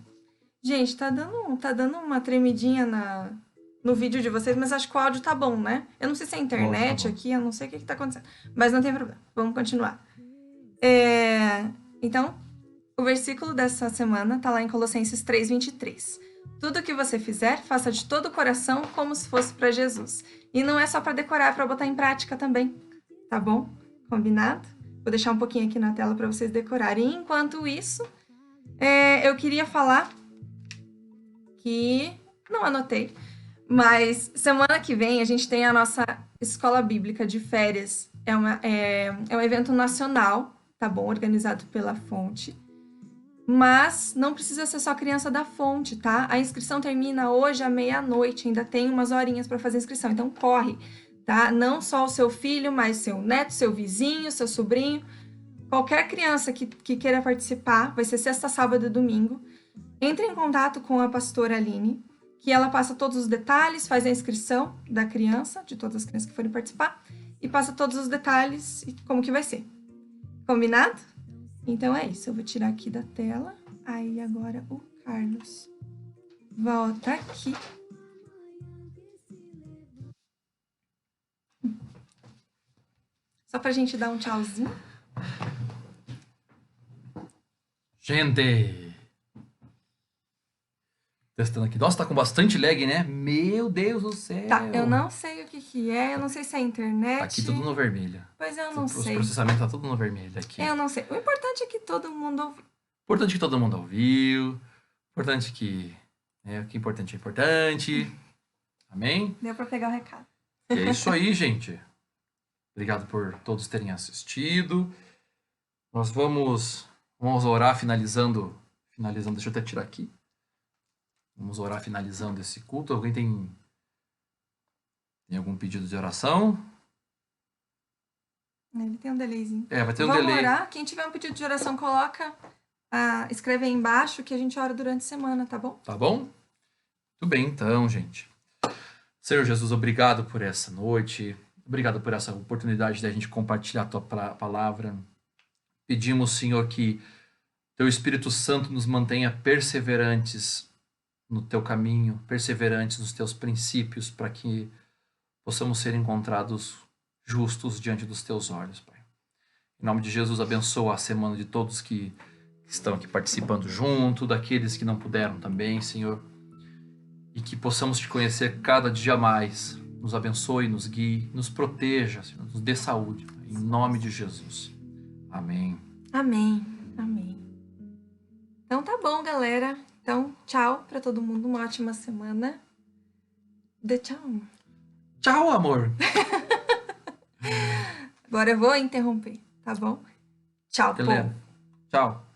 Gente, tá dando uma tremidinha no vídeo de vocês, mas acho que o áudio tá bom, né? Eu não sei se é a internet Tá bom. aqui, eu não sei o que tá acontecendo. Mas não tem problema, vamos continuar. Então, o versículo dessa semana tá lá em Colossenses 3:23. Tudo que você fizer, faça de todo o coração como se fosse para Jesus. E não é só para decorar, é para botar em prática também, tá bom? Combinado? Vou deixar um pouquinho aqui na tela para vocês decorarem. E enquanto isso, eu queria falar que... Não anotei, mas semana que vem a gente tem a nossa Escola Bíblica de Férias. É um evento nacional, tá bom? Organizado pela Fonte. Mas não precisa ser só criança da Fonte, tá? A inscrição termina hoje à meia-noite, ainda tem umas horinhas para fazer a inscrição, então corre, tá? Não só o seu filho, mas seu neto, seu vizinho, seu sobrinho, qualquer criança que queira participar, vai ser sexta, sábado e domingo. Entre em contato com a pastora Aline, que ela passa todos os detalhes, faz a inscrição da criança, de todas as crianças que forem participar, e passa todos os detalhes e como que vai ser. Combinado? Então é isso, eu vou tirar aqui da tela. Aí agora o Carlos volta aqui. Só pra gente dar um tchauzinho. Gente! Testando aqui. Nossa, tá com bastante lag, né? Meu Deus do céu! Tá, eu não sei o que é, eu não sei se é a internet. Tá aqui tudo no vermelho. Pois eu não O sei. processamento tá tudo no vermelho aqui. Eu não sei. O importante é que todo mundo ouviu. Importante que todo mundo ouviu. Importante que... o que é importante é importante. Amém? Deu pra pegar o recado. E é isso aí, gente. Obrigado por todos terem assistido. Nós vamos orar finalizando. Deixa eu até tirar aqui. Vamos orar finalizando esse culto. Alguém tem algum pedido de oração? Ele tem um delayzinho. Vai ter um Vamos delay. orar. Quem tiver um pedido de oração, escreve aí embaixo que a gente ora durante a semana, tá bom? Tá bom? Muito bem, então, gente. Senhor Jesus, obrigado por essa noite. Obrigado por essa oportunidade de a gente compartilhar a tua palavra. Pedimos, Senhor, que teu Espírito Santo nos mantenha perseverantes no teu caminho, perseverantes nos teus princípios, para que possamos ser encontrados justos diante dos teus olhos, Pai. Em nome de Jesus, abençoa a semana de todos que estão aqui participando junto, daqueles que não puderam também, Senhor. E que possamos te conhecer cada dia mais. Nos abençoe, nos guie, nos proteja, Senhor, nos dê saúde. Pai. Em nome de Jesus. Amém. Amém. Amém. Então tá bom, galera. Então, tchau pra todo mundo. Uma ótima semana. Dê tchau. Tchau, amor. Agora eu vou interromper, tá bom? Tchau, povo. Helena. Tchau.